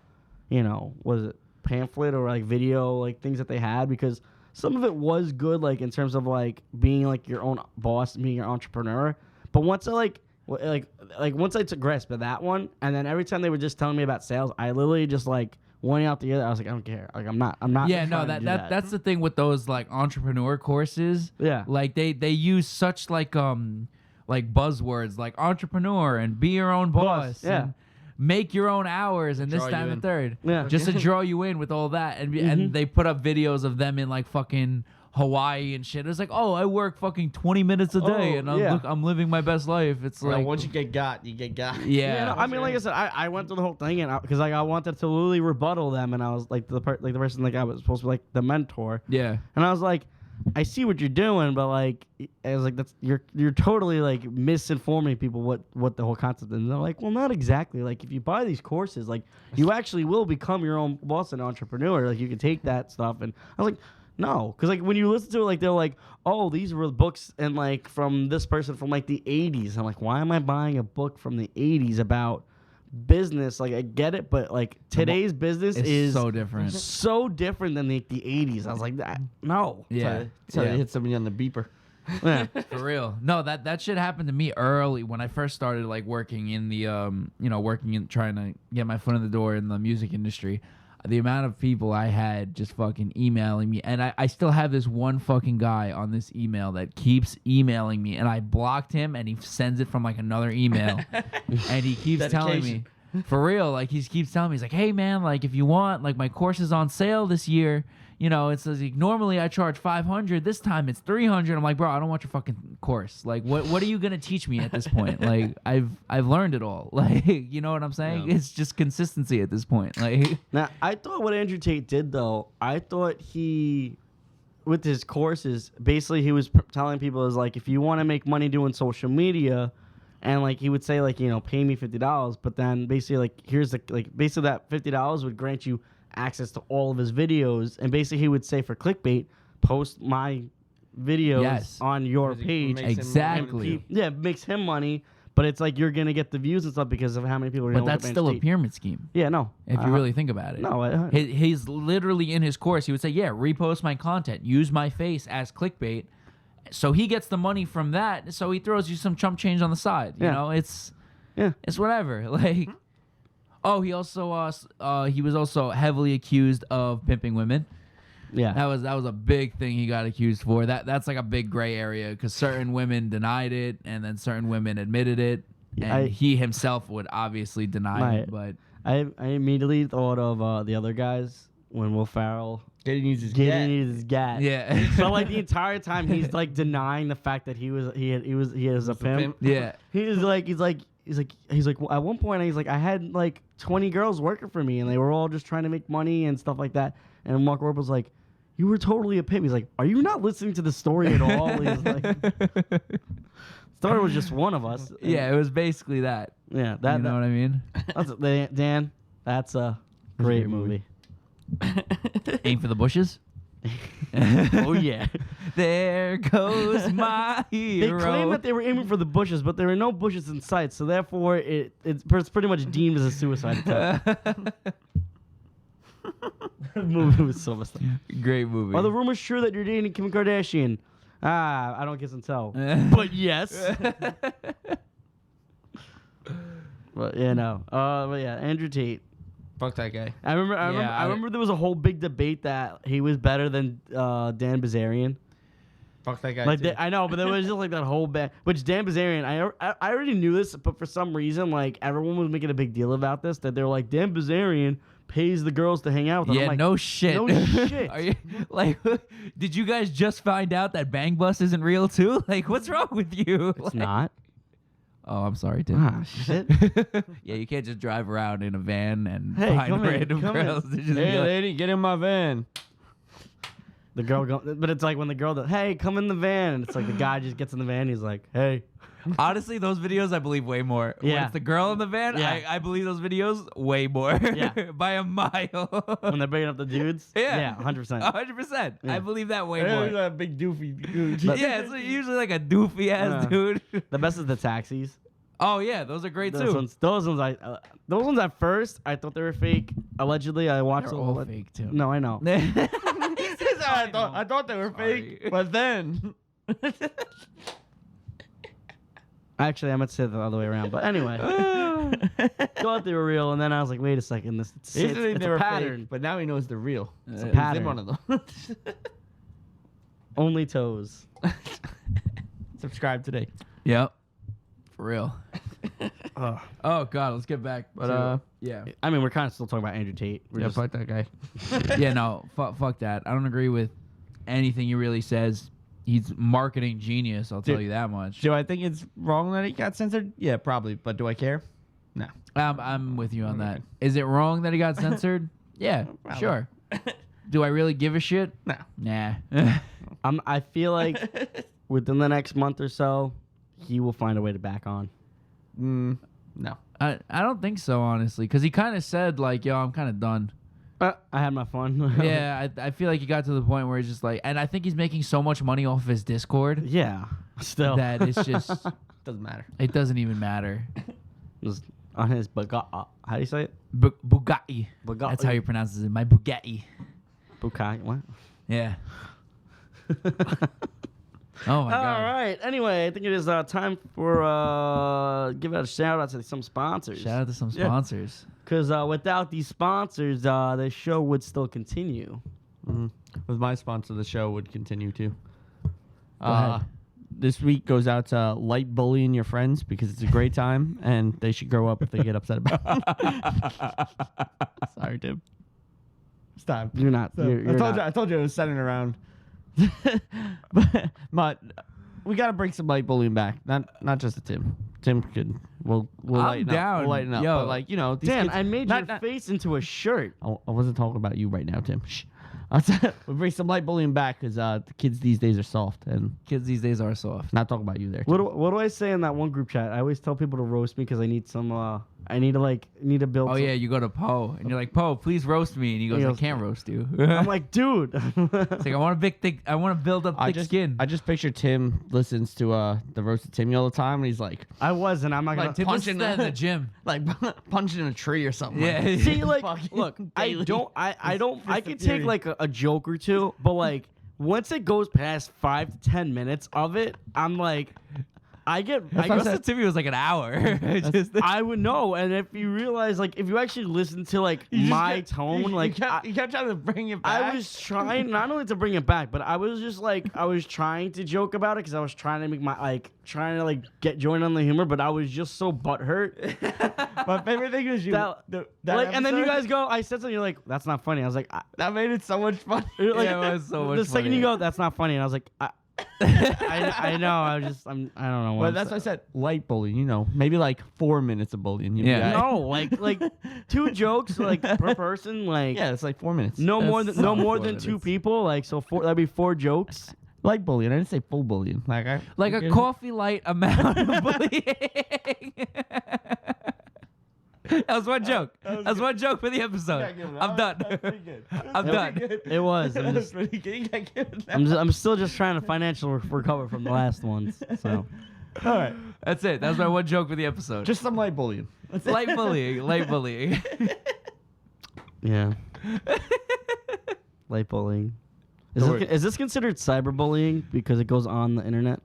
was it pamphlet or like video like things that they had because some of it was good like in terms of like being like your own boss, being your entrepreneur. But once I once I took grasp of that one, and then every time they were just telling me about sales, I literally just like one out the other. I was like, I don't care. Like I'm not. Yeah, no, that's the thing with those like entrepreneur courses. Yeah, like they use such like buzzwords like entrepreneur and be your own boss. Yeah. And make your own hours and this, that, and the third. Yeah. Just to draw you in with all that. And they put up videos of them in like fucking Hawaii and shit. It's like, oh, I work fucking 20 minutes a day, and I'm living my best life. It's like once you get got, you get got. Yeah. No, I mean, like I said, I went through the whole thing, and because like I wanted to literally rebuttal them, and I was like the person like I was supposed to be like the mentor. Yeah. And I was like, I see what you're doing, but like, I was like, you're totally like misinforming people what the whole concept is. And they're like, well, not exactly. Like, if you buy these courses, like, you actually will become your own boss and entrepreneur. Like, you can take that stuff. And I was like, no, because like when you listen to it, like they're like, oh, these were books and like from this person from like the 80s. I'm like, why am I buying a book from the 80s about business? Like, I get it, but like today's business is so different. so different than the 80s. I was like, no. Yeah. So you hit somebody on the beeper. Yeah. For real. No, that shit happened to me early when I first started like working in the trying to get my foot in the door in the music industry. The amount of people I had just fucking emailing me, and I still have this one fucking guy on this email that keeps emailing me, and I blocked him, and he sends it from like another email, and he keeps telling me, for real, like he keeps telling me, he's like, hey man, like if you want, like my course is on sale this year. You know, it says like, normally I charge $500. This time it's $300. I'm like, bro, I don't want your fucking course. Like, what are you gonna teach me at this point? Like, I've learned it all. Like, you know what I'm saying? Yeah. It's just consistency at this point. Like, Now, I thought what Andrew Tate did, though, I thought he, with his courses, basically he was telling people is like, if you want to make money doing social media, and like he would say like, you know, pay me $50, but then basically like here's the like basically that $50 would grant you access to all of his videos, and basically he would say for clickbait, post my videos on your page. exactly. It makes him money, but it's like you're gonna get the views and stuff because of how many people are. But that's still a pyramid scheme. Yeah, no. If you really think about it. No, he's literally in his course. He would say, yeah, repost my content, use my face as clickbait. So he gets the money from that. So he throws you some chump change on the side. You know, it's whatever. Like, oh, he also he was also heavily accused of pimping women. Yeah, that was a big thing he got accused for. That's like a big gray area because certain women denied it, and then certain women admitted it, and he himself would obviously deny it. But I immediately thought of the other guys when Will Ferrell didn't use his gat. Yeah, but like the entire time he's like denying the fact that he is a pimp. Yeah, he's like at one point he's like, I had like 20 girls working for me and they were all just trying to make money and stuff like that. And Mark Wahlberg was like, you were totally a pimp. He's like, are you not listening to the story at all? He's like, story was just one of us. Yeah, it was basically that. Yeah, you know what I mean? Dan, that's a great movie. Aim for the bushes. Oh yeah. There goes my hero. They claim that they were aiming for the bushes, but there were no bushes in sight, so therefore it's pretty much deemed as a suicide attempt. The movie was so messed up. Great movie. Are the rumors true that you're dating Kim Kardashian? I don't guess and tell. But yes. But yeah, no. But yeah, Andrew Tate. Fuck that guy. I remember there was a whole big debate that he was better than Dan Bilzerian. Fuck that guy. Like too. I know, but there was just like that whole bit. Which Dan Bilzerian, I already knew this, but for some reason, like everyone was making a big deal about this. That they're like, Dan Bilzerian pays the girls to hang out with him. Yeah, I'm like, no shit. No shit. Are you like? Did you guys just find out that Bang Bus isn't real too? Like, what's wrong with you? It's not. Oh, I'm sorry, Tim. Ah, shit. Yeah, you can't just drive around in a van and Hey, find come in, random come in. girls. To just Hey, be like, lady, get in my van. The girl but it's like when the girl does, hey, come in the van, and it's like the guy just gets in the van, he's like, hey. honestly, those videos I believe way more. When Yeah. it's the girl in the van, Yeah. I believe those videos way more. Yeah. By a mile. When they're bringing up the dudes. Yeah. 100%. 100%. Yeah. I believe that way Hey, more. look at that big doofy dude. Yeah, it's usually like a doofy ass dude. The best is the taxis. Oh yeah, those are great Those too. ones at first I thought they were fake. Allegedly, I watched They're the all whole fake too. No, I know. I thought they were Sorry. fake, but then Actually, I meant to say it the other way around. But anyway, thought they were real, and then I was like, wait a second, it's they a were pattern. fake, but now he knows they're real. It's a He's in pattern. one of them. Only toes. Subscribe today. Yep. For real. Ugh. Oh god, let's get back. But to, yeah. I mean, we're kind of still talking about Andrew Tate. We're Yeah, just, fuck that guy. Yeah, no, fuck that. I don't agree with anything he really says. He's marketing genius, I'll tell you that much. Do I think it's wrong that he got censored? Yeah, probably. But do I care? No. I'm with you on that. Is it wrong that he got censored? Yeah, Probably. sure. Do I really give a shit? No. Nah. I feel like within the next month or so, he will find a way to back on. No. I don't think so, honestly, because he kind of said, like, yo, I'm kind of done. I had my fun. Yeah, I feel like he got to the point where he's just like, and I think he's making so much money off of his Discord Yeah. Still. that it's just, Doesn't matter. it doesn't even matter. Just on his Bugatti. How do you say it? Bugatti. Bugatti. That's how he pronounces it. My Bugatti. Bugatti. What? Yeah. Oh my God. All right. Anyway, I think it is time for give out a shout out to some sponsors. Shout out to some Yeah. sponsors. Because without these sponsors, the show would still continue. With my sponsor, the show would continue to. ahead. This week goes out to light bullying your friends because it's a great time and they should grow up if they get upset about it. Sorry, Tim. It's time. You're not. You're not. I told you it was centered around. but we got to bring some light bullying back. Not just a Tim. Tim could. We'll I'm lighten down. up. We'll lighten up. Yo. But like, you know, these Dan, kids, I made not- your not- face into a shirt. I wasn't talking about you right now, Tim. Shh. We'll bring some light bullying back because the kids these days are soft and Kids these days are soft. not talking about you there. What do I say in that one group chat? I always tell people to roast me because I need some. I need to build. Oh some- yeah, you go to Poe and you're like, Poe, please roast me, and he goes, He I goes- can't roast you. I'm like, dude. It's like I want to build up thick skin. I just picture Tim listens to the roasted Timmy all the time and he's like I was, and I'm not gonna. Like, Tim listens to that in the gym. like punching a tree or something. Yeah. Like, See, like, fucking look, I daily. don't. I could Fist of take fury. like a joke or two, but like once it goes past 5 to 10 minutes of it, I'm like, I Roasted guess Timmy was like an hour. Just- I would know. And if you realize, like, if you actually listen to like You just my kept- tone, you like, kept trying to bring it back. I was trying not only to bring it back, but I was just like I was trying to joke about it because I was trying to make trying to get join on the humor, but I was just so butthurt. My favorite thing was you. That- And then you guys go, I said something, you're like, that's not funny. I was like, that made it so much fun. you're like, Yeah, it was so much the second you funnier. go, that's not funny, and I was like, I know, I don't know. Well, that's why I said light bullying. You know, maybe like 4 minutes of bullying. You'd be Yeah. all No, right. like 2 jokes like per person, like Yeah, it's like 4 minutes. no more than That's no so more what than it 2 is. people, like so that'd be 4 jokes. Light bullying. I didn't say full bullying. Like a coffee light amount of bullying. That was one joke. That was one joke for the episode. I'm done. I'm done. It was. I'm just- I'm still just trying to financially recover from the last ones. So All right. That's it. That was my one joke for the episode. Just some light bullying. That's it. light bullying. Light bullying. yeah, light bullying. Don't worry. Is this considered cyberbullying because it goes on the internet?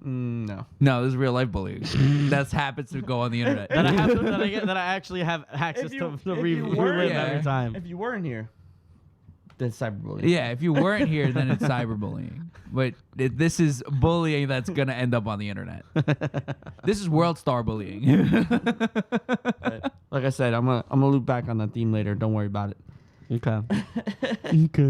No. No, this is real life bullying. That's happens to go on the internet. That I actually have access to relive yeah. every time. If you weren't here, then cyberbullying. Yeah, if you weren't here, then it's cyberbullying. But this is bullying that's gonna end up on the internet. This is world star bullying. But like I said, I'm gonna loop back on that theme later. Don't worry about it. Okay.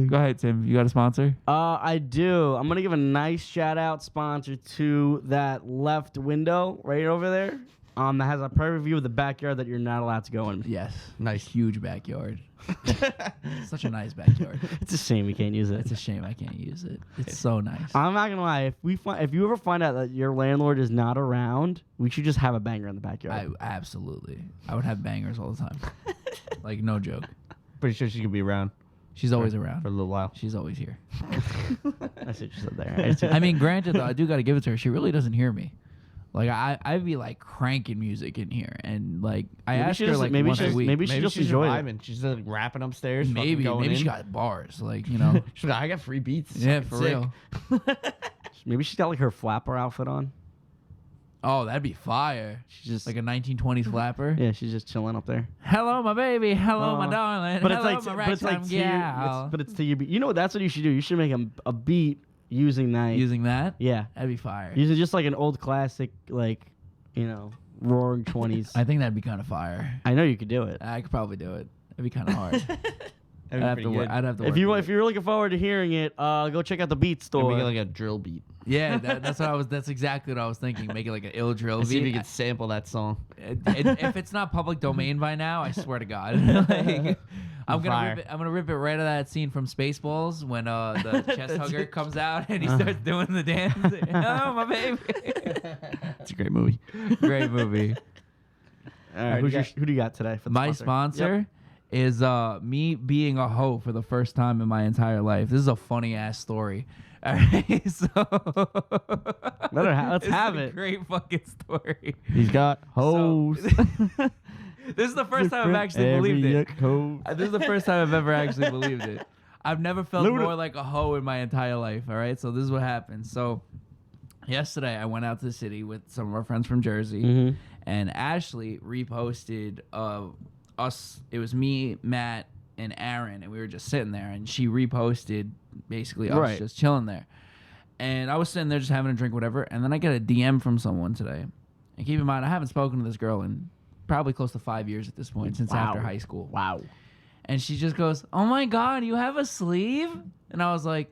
Go ahead, Tim. You got a sponsor? I do. I'm gonna give a nice shout out sponsor to that left window right over there. That has a private view of the backyard that you're not allowed to go in. Yes. Nice. Huge backyard. Such a nice backyard. It's a shame we can't use it. It's a shame I can't use it. It's so nice. I'm not gonna lie. If you ever find out that your landlord is not around, we should just have a banger in the backyard. Absolutely. I would have bangers all the time. Like, no joke. Pretty sure she could be around She's always for around. a little while. She's always here. That's what you said there. I mean, granted, though, I do got to give it to her. She really doesn't hear me. Like, I'd be, like, cranking music in here. And, like, I Maybe asked she her, just- like, maybe once she a just- week. maybe she just she's enjoyed it. vibing. She's like rapping upstairs. Maybe fucking going she in. got bars. Like, you know. She's like, I got free beats. It's Yeah, fucking for sick. real. Maybe she's got like her flapper outfit on. Oh, that'd be fire. She's just Like a 1920s flapper. yeah, she's just chilling up there. Hello, my baby. Hello, my Uh, darling. But it's Hello, like, my but it's like ragtime to your, gal. but it's to your beat. You know, that's what you should do. You should make a beat using that. Using that? Yeah, That'd be fire. using just like an old classic, like roaring 20s. I think that'd be kind of fire. I know you could do it. I could probably do it. It'd be kind of hard. That'd be pretty good. I'd have to. If work with it. you're looking forward to hearing it, go check out the Beat Or Store. make it like a drill beat. Yeah, that's what I was. That's exactly what I was thinking. Make it like an ill drill See if you beat. could sample that song. If it's not public domain by now, I swear to God, like, I'm gonna rip it right out of that scene from Spaceballs when the chest hugger comes out and he starts doing the dance. Oh my baby! It's a great movie. Great movie. All right, who do you got today? For the My sponsor is me being a hoe for the first time in my entire life. This is a funny ass story. All right, so Let's have a it. great fucking story. He's got hoes. This is the first time I've actually believed it. This is the first time I've ever actually believed it. I've never felt more like a hoe in my entire life. All right, so this is what happened. So yesterday I went out to the city with some of our friends from Jersey, and Ashley reposted us. It was me, Matt, and Aaron, and we were just sitting there, and she reposted basically us just chilling there. And I was sitting there just having a drink, whatever, and then I get a DM from someone today. And keep in mind, I haven't spoken to this girl in probably close to 5 years at this point, since after high school. Wow. And she just goes, "Oh my God, you have a sleeve?" And I was like,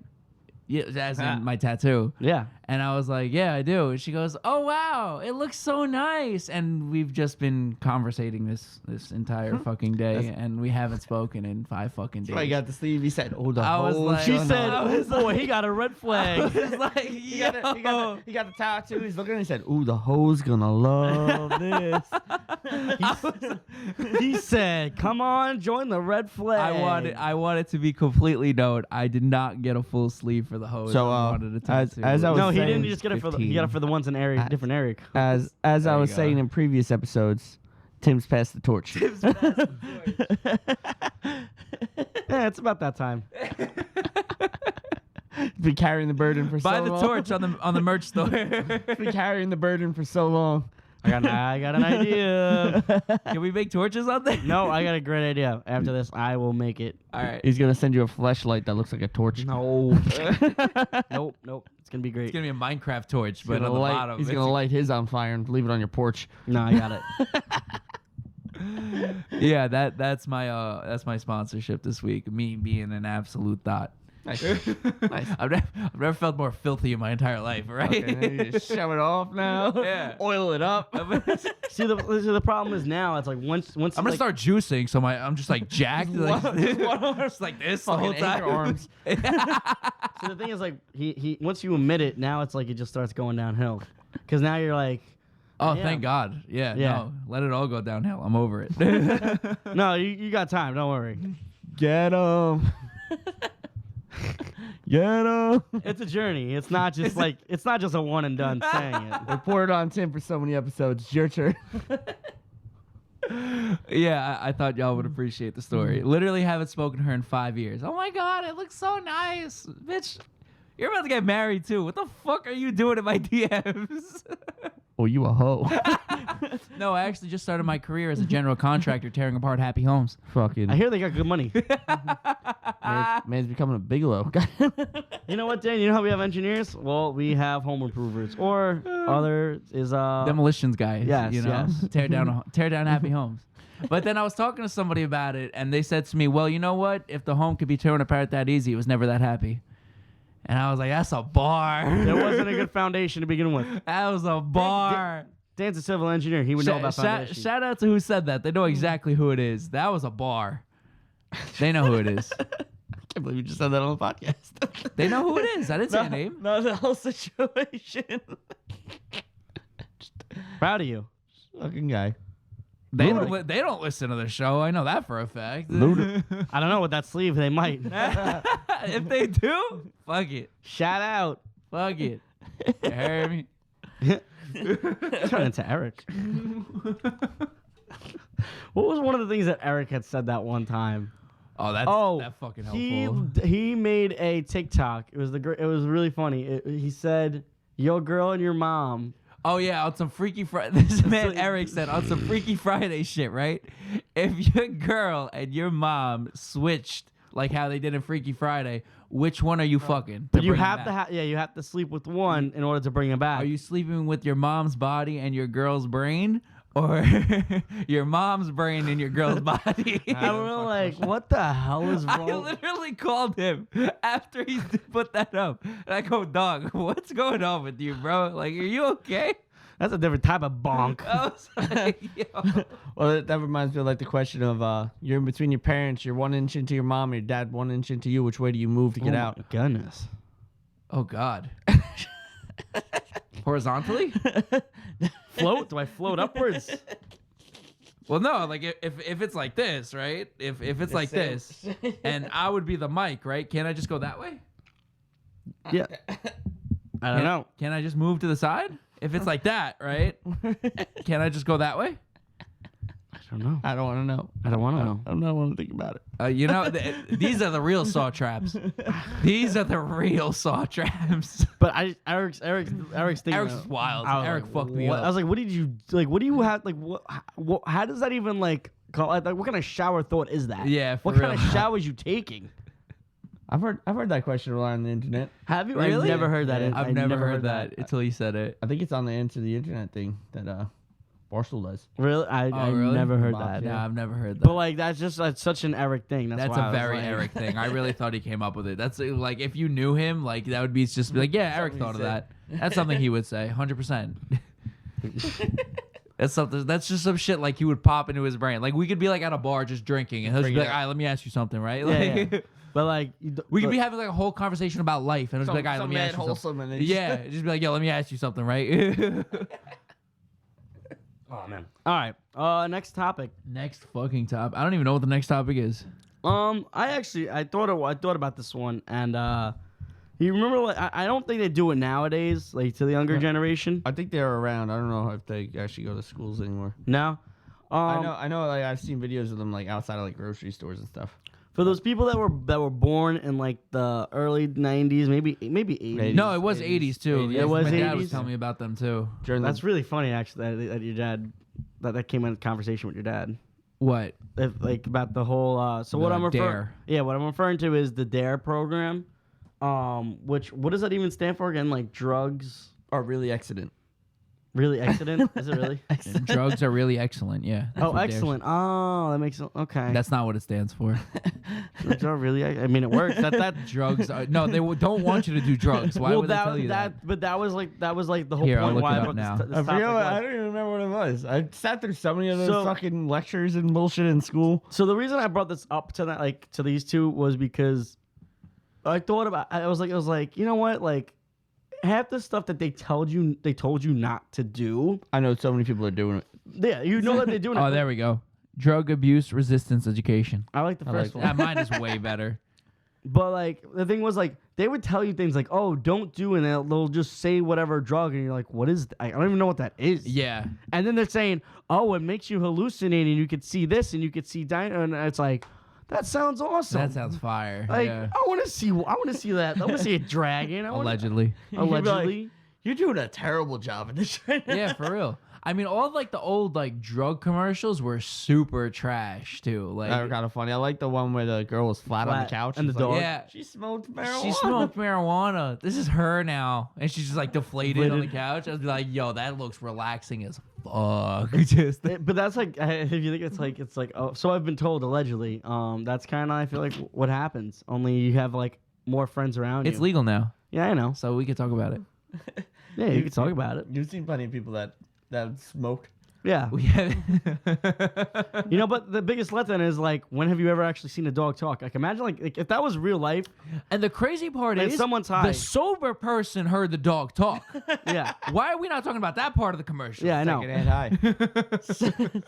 "Yeah," as in my tattoo. Yeah. And I was like, "Yeah, I do." And she goes, "Oh wow, it looks so nice." And we've just been conversating this entire fucking day, and we haven't spoken in 5 fucking days. I got the sleeve. He said, "Oh, the I was hoes like- She gonna said, I was "Boy, he got a red I flag." was like, He got, the, "Yo." he got the tattoo. He's looking and he said, "Ooh, the hoes gonna love this." He said, "Come on, join the red flag." I wanted to be completely known. I did not get a full sleeve for the hose. So, I wanted a as tattoo. I was No, he saying, didn't just get it for the. He got it for the ones in area, different area. as There I you was go. saying in previous episodes, Tim's passed the torch. Yeah, it's about that time. He's been carrying the burden for Buy so the long. torch on the merch store. He's been carrying the burden for so long. I got an idea. Can we make torches on there? No, I got a great idea. After this, I will make it. All right. He's gonna send you a flashlight that looks like a torch. No. Nope. It's gonna be great. It's gonna be a Minecraft torch, but Gonna on the light- bottom. He's it's- gonna light his on fire and leave it on your porch. No, I got it. Yeah, that's my sponsorship this week. Me being an absolute thought. Nice. I've never felt more filthy in my entire life, right? Okay, you just shove it off now. Yeah. Oil it up. See, the problem is now it's like once I'm gonna like, start juicing, so I'm just like jacked, like, just like this the whole Fucking time. anchor arms. So the thing is like he once you admit it, now it's like it just starts going downhill. Because now you're like, Oh, damn. thank God. Yeah, Yeah. no, let it all go downhill. I'm over it. no, you got time. Don't worry. Get him. Get him. It's a journey. It's not just like it's not just a one and done saying it. Report on Tim for so many episodes. It's your turn. Yeah, I thought y'all would appreciate the story. Literally haven't spoken to her in 5 years. Oh my God, it looks so nice. Bitch, you're about to get married too. What the fuck are you doing in my DMs? Oh, you a hoe. No, I actually just started my career as a general contractor tearing apart happy homes. Fucking. I hear they got good money. Man's becoming a Bigelow. You know what, Dan? You know how we have engineers? Well, we have home improvers. Or other is Demolitions guys. yes, you know, yes. tear down happy homes. But then I was talking to somebody about it, and they said to me, "Well, you know what? If the home could be torn apart that easy, it was never that happy." And I was like, "That's a bar." there wasn't a good foundation to begin with. That was a bar. Dan's a civil engineer. He would know about foundation. Shout out to who said that. They know exactly who it is. That was a bar. They know who it is. I can't believe you just said that on the podcast. They know who it is. I didn't say a name. No, the whole situation. Proud of you. Fucking guy. They don't listen to the show. I know that for a fact. I don't know with that sleeve. They might. If they do, fuck it. Shout out. Fuck it. You heard me? Turn into Eric. What was one of the things that Eric had said that one time? Oh, that's fucking helpful. He made a TikTok. It was really funny. He said, "Your girl and your mom." Oh yeah, on some Freaky Friday. This man Eric said on some Freaky Friday shit, right? If your girl and your mom switched like how they did in Freaky Friday, which one are you fucking? But you have to you have to sleep with one in order to bring him back. Are you sleeping with your mom's body and your girl's brain, or your mom's brain in your girl's body. I don't know, like, what the hell is I wrong? literally called him after he put that up. And I go, dog, what's going on with you, bro? Like, are you okay? That's a different type of bonk. I was like, yo. Well, that reminds me of like the question of you're in between your parents, you're 1 inch into your mom, your dad 1 inch into you. Which way do you move to get Oh out? my goodness. Oh, God. Horizontally? Float? Do I float upwards? Well, no, like if it's like this, right? If it's like this, and I would be the mic, right? Can't I just go that way? Yeah. I don't know. Can I just move to the side? If it's like that, right? Can I just go that way? I don't know. I don't want to know. I don't want to know. I don't want to think about it. You know, these are the real saw traps. These are the real saw traps. But Eric's thinking. Eric's wild. I was Eric like, fucked me what? up. I was like, what did you like? What do you have? Like, what? How does that even like? Like, what kind of shower thought is that? Yeah, for What kind real. of showers you taking? I've heard that question a lot on the internet. Have you? Really? I've never heard that. Yeah. I've never heard that until you said it. I think it's on the Answer the Internet thing that Barstool does. Really? I really? never heard Bob, that. No, I've never heard that. But like, that's such an Eric thing. That's That's why a I was very like- Eric thing. I really thought he came up with it. That's like if you knew him, like that would be just be like, yeah, Eric Something he thought of said. that. That's something he would say, 100%. That's something. That's just some shit like he would pop into his brain. Like we could be like at a bar just drinking, and he'll just Bring be it like, up. "All right, let me ask you something, right?" Yeah, Like, yeah. But like, we could be having like a whole conversation about life, and it's like, "All right, let me ask you something." wholesome and Yeah, just be like, "Yo, let me ask you something, right?" Oh man. All right. Next topic. Next fucking topic. I don't even know what the next topic is. I thought about this one, and you remember? Like, I don't think they do it nowadays, like to the younger generation. I think they're around. I don't know if they actually go to schools anymore. No. I know. Like I've seen videos of them like outside of like grocery stores and stuff. For those people that were born in like the early '90s, maybe '80s. No, it was 80s, 80s too. 80s. Yeah, It was my dad was 80s? telling me about them too. During That's really funny, actually, that your dad that came in conversation with your dad. What? Like about the whole. So what The I'm referring. DARE. Yeah, what I'm referring to is the DARE program. Which what does that even stand for again? Like drugs. are really accident. Really accident? Is it really? Drugs are really excellent. Yeah. that's Oh, what DARE excellent. Oh, that makes okay. That's not what it stands for. Drugs are really. I mean, it works. That. Drugs are no. They don't want you to do drugs. Why well, would they tell you that? But that was like the whole Here, I'll point look why it I up brought now. this I topic forget. I was. don't even remember what it was. I sat through so many of those So- fucking lectures and bullshit in school. So the reason I brought this up to that, like to these two, was because I thought about. It was like, you know what, like half the stuff that they told you not to do. I know so many people are doing it. Yeah, you know that they're doing it. Oh, there we go. Drug abuse resistance education. I like the I first like one. Mine is way better. But like the thing was, like they would tell you things like, "Oh, don't do," and they'll just say whatever drug, and you're like, "What is? I don't even know what that is." Yeah. And then they're saying, "Oh, it makes you hallucinate, and you could see this, and you could see dino," and it's like, that sounds awesome. That sounds fire. like yeah. I want to see that. I want to see a dragon. Allegedly. Allegedly. You're doing a terrible job at this right now. Yeah, for real. I mean, all of like the old like drug commercials were super trash too. Like, That was kind of funny. I like the one where the girl was flat on the Flat, couch and the She's like, dog. yeah, She smoked marijuana. she smoked marijuana. This is her now, and she's just like deflated on the couch. I'd be like, "Yo, that looks relaxing as fuck." Just But that's like, if you think it's like, oh, so I've been told allegedly. That's kind of, I feel like, what happens. Only you have like more friends around it's you. legal now, Yeah, I know. so we can talk about it. Yeah, you can talk about it. You've seen plenty of people that smoked. Yeah. We have. You know, but the biggest letdown is like, when have you ever actually seen a dog talk? Like, imagine like if that was real life. And the crazy part And is, someone's high. the sober person heard the dog talk. Yeah. Why are we not talking about that part of the commercial? Yeah, I know. Secondhand high.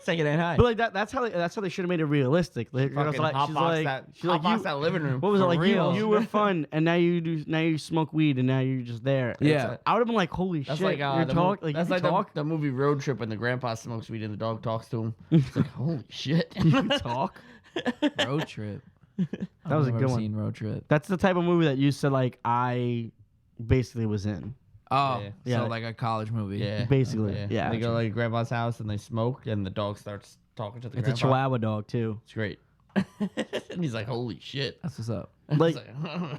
Secondhand high. But like that's how they should have made it realistic. Like, Fucking hotbox that living room. what was it for like? real. You were fun, and now you smoke weed, and now you're just there. Yeah. I would have been like, holy That's shit, like you're the talk, mo- like that's you like can talk, the movie Road Trip when the grandpa smokes weed and the dog talks to him. It's like holy shit. you can talk. Road Trip. That was a good one. Seen Road Trip. That's the type of movie that you said like I basically was in. Oh, Yeah. so Yeah. like a college movie. Yeah, Basically, yeah. They go like grandma's house and they smoke, and the dog starts talking to the It's a grandpa. Chihuahua dog too. It's great. And he's like, "Holy shit!" That's what's up. Like,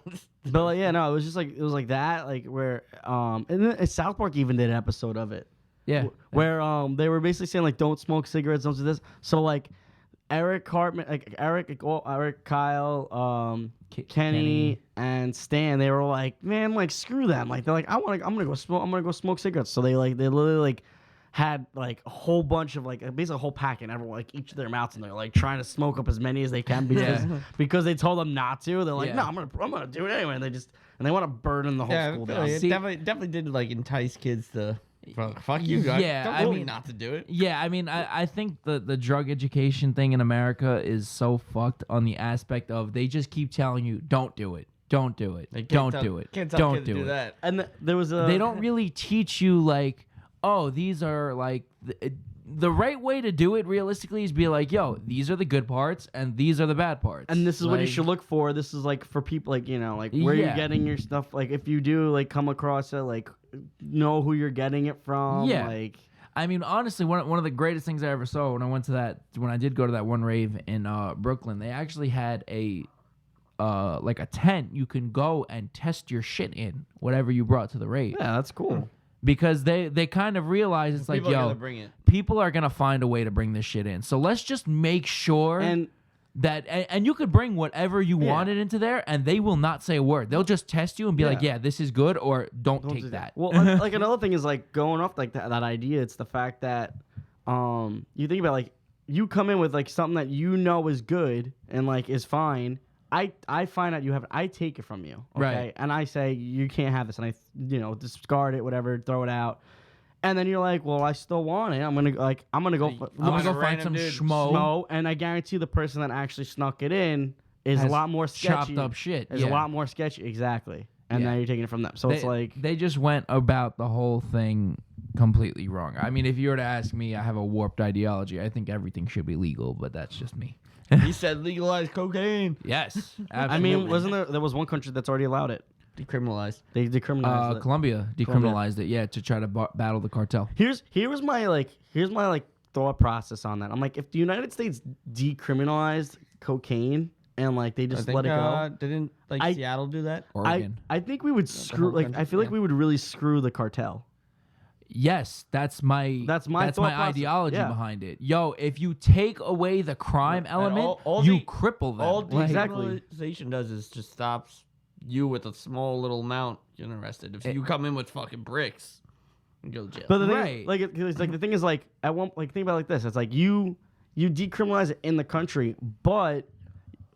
It's but like, yeah, no, it was just like that, like where and then South Park even did an episode of it. Yeah. Where they were basically saying like don't smoke cigarettes, don't do this. So like Eric Hartman, like Eric, Kyle, Kenny, and Stan, they were like, man, like screw them. Like they're like, I'm gonna go smoke cigarettes. So they literally like had like a whole bunch of like basically a whole pack in everyone like each of their mouths, and they're like trying to smoke up as many as they can because they told them not to. They're like, no, I'm gonna do it anyway. And they want to burden the whole school down. It definitely did like entice kids to fuck you guys. Yeah, Don't tell me not to do it. Yeah, I mean, I think the drug education thing in America is so fucked on the aspect of they just keep telling you, don't do it, don't do it, don't do it, Can't tell don't kids to do it. that. And there was a. They don't really teach you like, oh, these are like the right way to do it. Realistically, is be like, yo, these are the good parts and these are the bad parts. And this is what you Like, should look for. This is like for people like like where you're getting your stuff. Like if you do like come across it, like know who you're getting it from. Yeah. Like I mean, honestly, one of the greatest things I ever saw when I did go to that one rave in Brooklyn, they actually had a like a tent you can go and test your shit in, whatever you brought to the rave. yeah, that's cool. Because they kind of realize it's like, People are yo, gonna bring it. people are gonna find a way to bring this shit in. So let's just make sure And that and you could bring whatever you wanted into there, and they will not say a word. They'll just test you and be like, yeah, this is good, or don't take do that. Well, like another thing is like going off like that idea. It's the fact that you think about like you come in with like something that you know is good and like is fine. I find out you have it. I take it from you, okay? Right. And I say you can't have this, and I discard it, whatever, throw it out. And then you're like, well, I still want it. I'm gonna go I'm gonna go find some schmo. and I guarantee the person that actually snuck it in is a Has lot more sketchy. chopped up shit. Is a lot more sketchy, exactly. And Yeah. now you're taking it from them. So it's like they just went about the whole thing completely wrong. I mean, if you were to ask me, I have a warped ideology. I think everything should be legal, but that's just me. He said legalize cocaine. Yes, I mean, wasn't there was one country that's already allowed it? Decriminalized. They decriminalized it. Colombia decriminalized it, yeah, to try to battle the cartel. Here's my thought process on that. I'm like, if the United States decriminalized cocaine and like they just let it go, Didn't Seattle do that? Oregon. I think we would screw. whole Like country, I feel like we would really screw the cartel. Yes, that's my thought process. ideology Yeah. behind it. Yo, if you take away the crime element, you cripple them. All Like, decriminalization does is just stops you with a small little amount getting arrested. If you come in with fucking bricks, you go to jail. But the thing, Right. like the thing is like at one think about it like this. It's like you decriminalize it in the country, but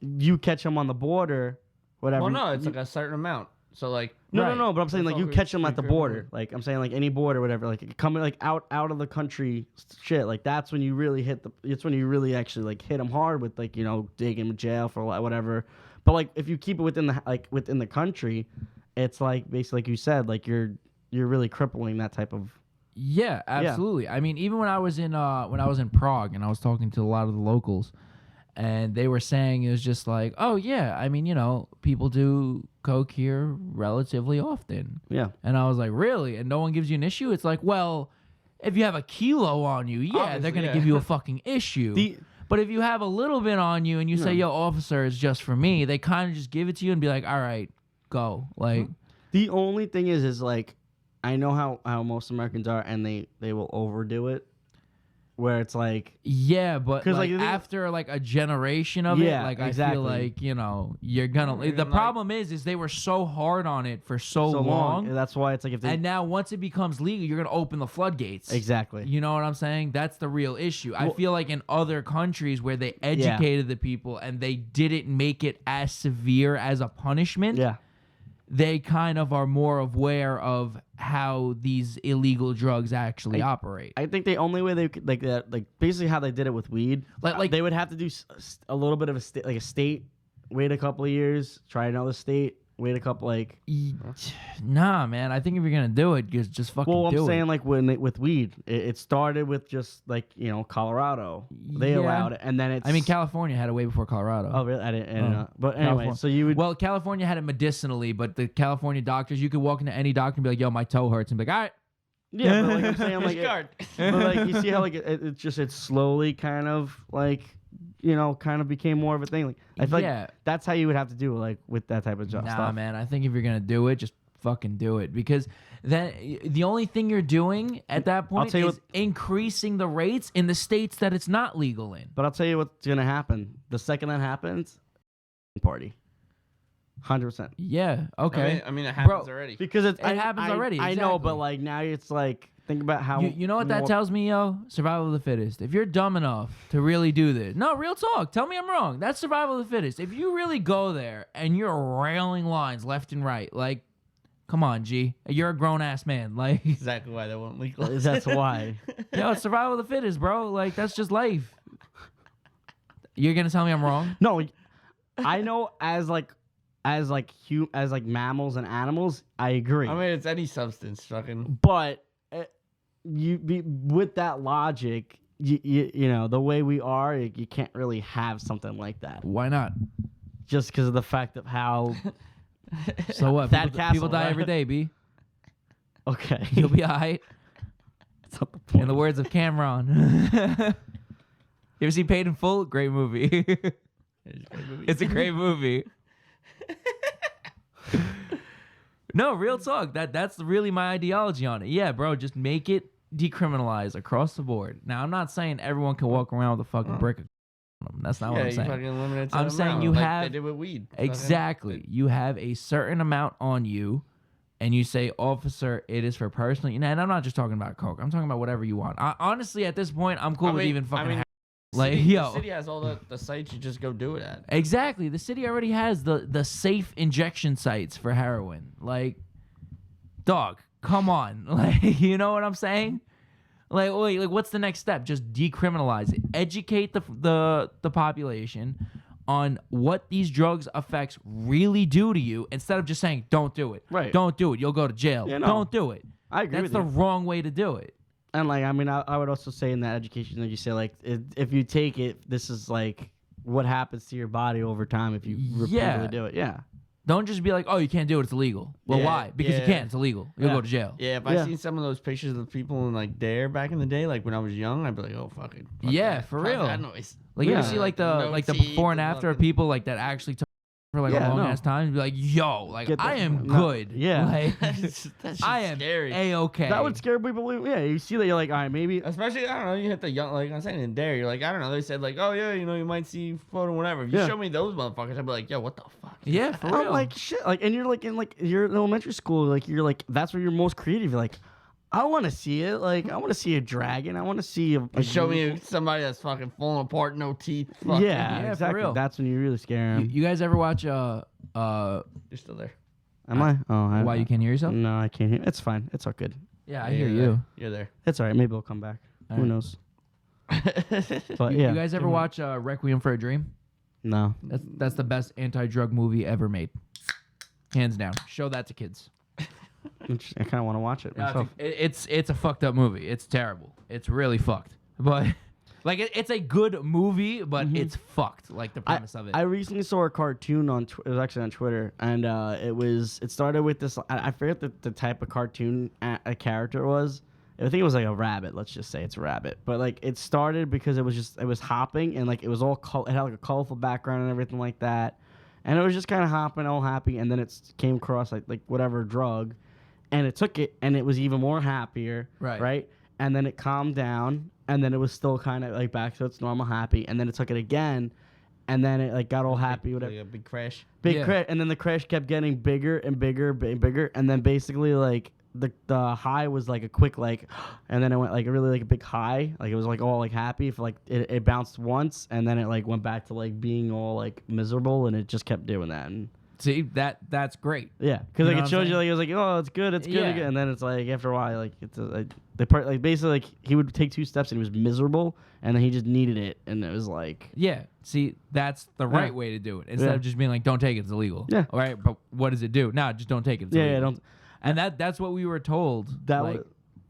you catch them on the border, whatever. well, no, it's like a certain amount. So like No. But I'm saying That's like you all catch them at the decriminalized. border. Like I'm saying like any border, whatever. Like coming like out of the country shit. Like that's when you really it's when you really actually like hit them hard with like taking them to jail for whatever. But like if you keep it within the country, it's like basically like you said, like you're really crippling that type of. Yeah, absolutely. I mean, even when I was in Prague and I was talking to a lot of the locals, and they were saying it was just like, oh yeah, I mean, people do coke here relatively often. Yeah. And I was like, really? And no one gives you an issue? It's like, well, if you have a kilo on you, they're Obviously, gonna yeah. give you a fucking issue. But if you have a little bit on you and you say, yo, officer, it's just for me, they kind of just give it to you and be like, all right, go. Like, The only thing is like, I know how most Americans are, and they will overdo it, where it's like, yeah, but 'Cause, like like, the thing- after like a generation of it, Yeah, like exactly. I feel like you're gonna. The like- problem is they were so hard on it for so long, That's why it's like if they and now once it becomes legal, you're gonna open the floodgates. exactly. You know what I'm saying? That's the real issue. I Well- feel like in other countries where they educated the people and they didn't make it as severe as a punishment, Yeah. they kind of are more aware of how these illegal drugs actually operate. I think the only way they could like that, like basically how they did it with weed, Like- they would have to do a little bit of a state, wait a couple of years, try another state, wait a couple Nah, man. I think if you're gonna do it, just fucking Well, do I'm it. saying like with weed, it started with just like Colorado, they Yeah. allowed it, and then it's. I mean, California had it way before Colorado. Oh really? I didn't know. But anyway, California. so you would. Well, California had it medicinally, but the California doctors, you could walk into any doctor and be like, "Yo, my toe hurts," and be like, "All right." Yeah, but like I'm saying, like, Discard. but like you see how like it slowly kind of like kind of became more of a thing. Like I feel Yeah. like that's how you would have to do it, like with that type of Nah, stuff. man. I think if you're gonna do it, just fucking do it, because then the only thing you're doing at that point tell you is increasing the rates in the states that it's not legal in. But I'll tell you what's gonna happen. The second that happens, party, 100%. Yeah. Okay. I mean, it happens already. Because it happens already. I know, but exactly. like now it's like think about how You know what that more- tells me, yo? Survival of the fittest. If you're dumb enough to really do this, no, real talk. Tell me I'm wrong. That's survival of the fittest. If you really go there and you're railing lines left and right, like, come on, G, you're a grown ass man. Like, Exactly why they won't legalize. That's why. yo, it's survival of the fittest, bro. Like, that's just life. You're gonna tell me I'm wrong? No, I know as mammals and animals, I agree. I mean, it's any substance, fucking. But with that logic, you know the way we are, you can't really have something like that Why not? just because of the fact of how. So what? Thad People, Castle, people die right? every day, B. Okay, You'll be alright. That's not the point. In the words of Cameron. You ever see Paid in Full? Great movie. It's a great movie. No, real talk. That's really my ideology on it. Yeah, bro, just make it decriminalized across the board. Now, I'm not saying everyone can walk around with a fucking brick of on them. That's not what I'm you saying. fucking limit it to I'm the saying amount, you like have- they did with weed. Exactly. You have a certain amount on you, and you say, officer, it is for personal. And I'm not just talking about coke. I'm talking about whatever you want. Honestly, at this point, I'm cool with even fucking. Like, the city has all the sites you just go do it at. Exactly. The city already has the safe injection sites for heroin. Like, dog, come on. Like, you know what I'm saying? Like, wait, like, what's the next step? Just decriminalize it. Educate the population on what these drugs effects really do to you, instead of just saying, don't do it. Right. Don't do it. You'll go to jail. Yeah, no. Don't do it. I agree That's with the you. wrong way to do it. And like, I mean, I would also say in that education that you say like, if you take it, this is like what happens to your body over time if you repeatedly do it. Yeah. Don't just be like, oh, you can't do it. It's illegal. Well, Yeah, why? Because you yeah. can't. It's illegal. You'll Yeah. go to jail. Yeah, if Yeah. I seen some of those pictures of the people in like Dare back in the day, like when I was young, I'd be like, oh fuck it. Fuck Yeah, that. for Fuck real. that noise. Like, you ever Yeah. see like No the teeth before and and after of fucking- people like that actually took for like Yeah, a long no. ass time? Be like, yo, like Get the- I am no, good. yeah. Like, That's I am scary. A-okay. That would scare people. Yeah, you see that you're like, all right, maybe. Especially, I don't know, you hit the young, like I'm saying in Dare, you're like, I don't know, they said like, oh yeah, you know, you might see photo, whatever. If you Yeah. show me those motherfuckers, I'd be like, yo, what the fuck? Yeah, for I'm real. like shit. Like, and you're like in like you're in elementary school. Like you're like that's where you're most creative. You're like, I want to see it. Like I want to see a dragon. I want to see a. You show me somebody that's fucking falling apart, no teeth. Yeah, Fucking, for exactly. real. That's when you really scare you, him. you guys ever watch You're still there. Am I? Oh, Why you can't hear yourself? No, I can't hear. It's fine. It's all good. Yeah, I Yeah, hear you're you. there. You're there. It's all right. Maybe it'll come back. All Who right. knows? But You, yeah. you guys ever watch Requiem for a Dream? No. That's the best anti-drug movie ever made, hands down. Show that to kids. Interesting. I kind of want to watch it No, myself. it's a fucked up movie. It's terrible. It's really fucked. But like it's a good movie, but it's fucked. Like the premise of it. I recently saw a cartoon on it was actually on Twitter, and it started with this. I forget the type of cartoon a character was. I think it was like a rabbit. Let's just say it's a rabbit. But like it started because it was hopping and like it was all it had like a colorful background and everything like that, and it was just kind of hopping, all happy, and then it came across like whatever drug, and it took it and it was even more happier. Right. And then it calmed down, and then it was still kind of like back to its normal happy, and then it took it again, and then it like got all happy, whatever. Like a big crash. Big Yeah. crash, and then the crash kept getting bigger and bigger and bigger, and then basically like the high was like a quick like, and then it went like really like a big high, like it was like all like happy for like it bounced once, and then it like went back to like being all like miserable, and it just kept doing that. And See, that's great. yeah, because You like know it what shows I'm you like it was like, oh, it's good Yeah. again. And then it's like after a while like it's like the part like basically like he would take 2 steps and he was miserable, and then he just needed it, and it was like Yeah. See, that's the Yeah. right way to do it. Instead Yeah. of just being like, don't take it, it's illegal. Yeah. All right, but what does it do? No, just don't take it. It's yeah, illegal. don't And that's what we were told that like was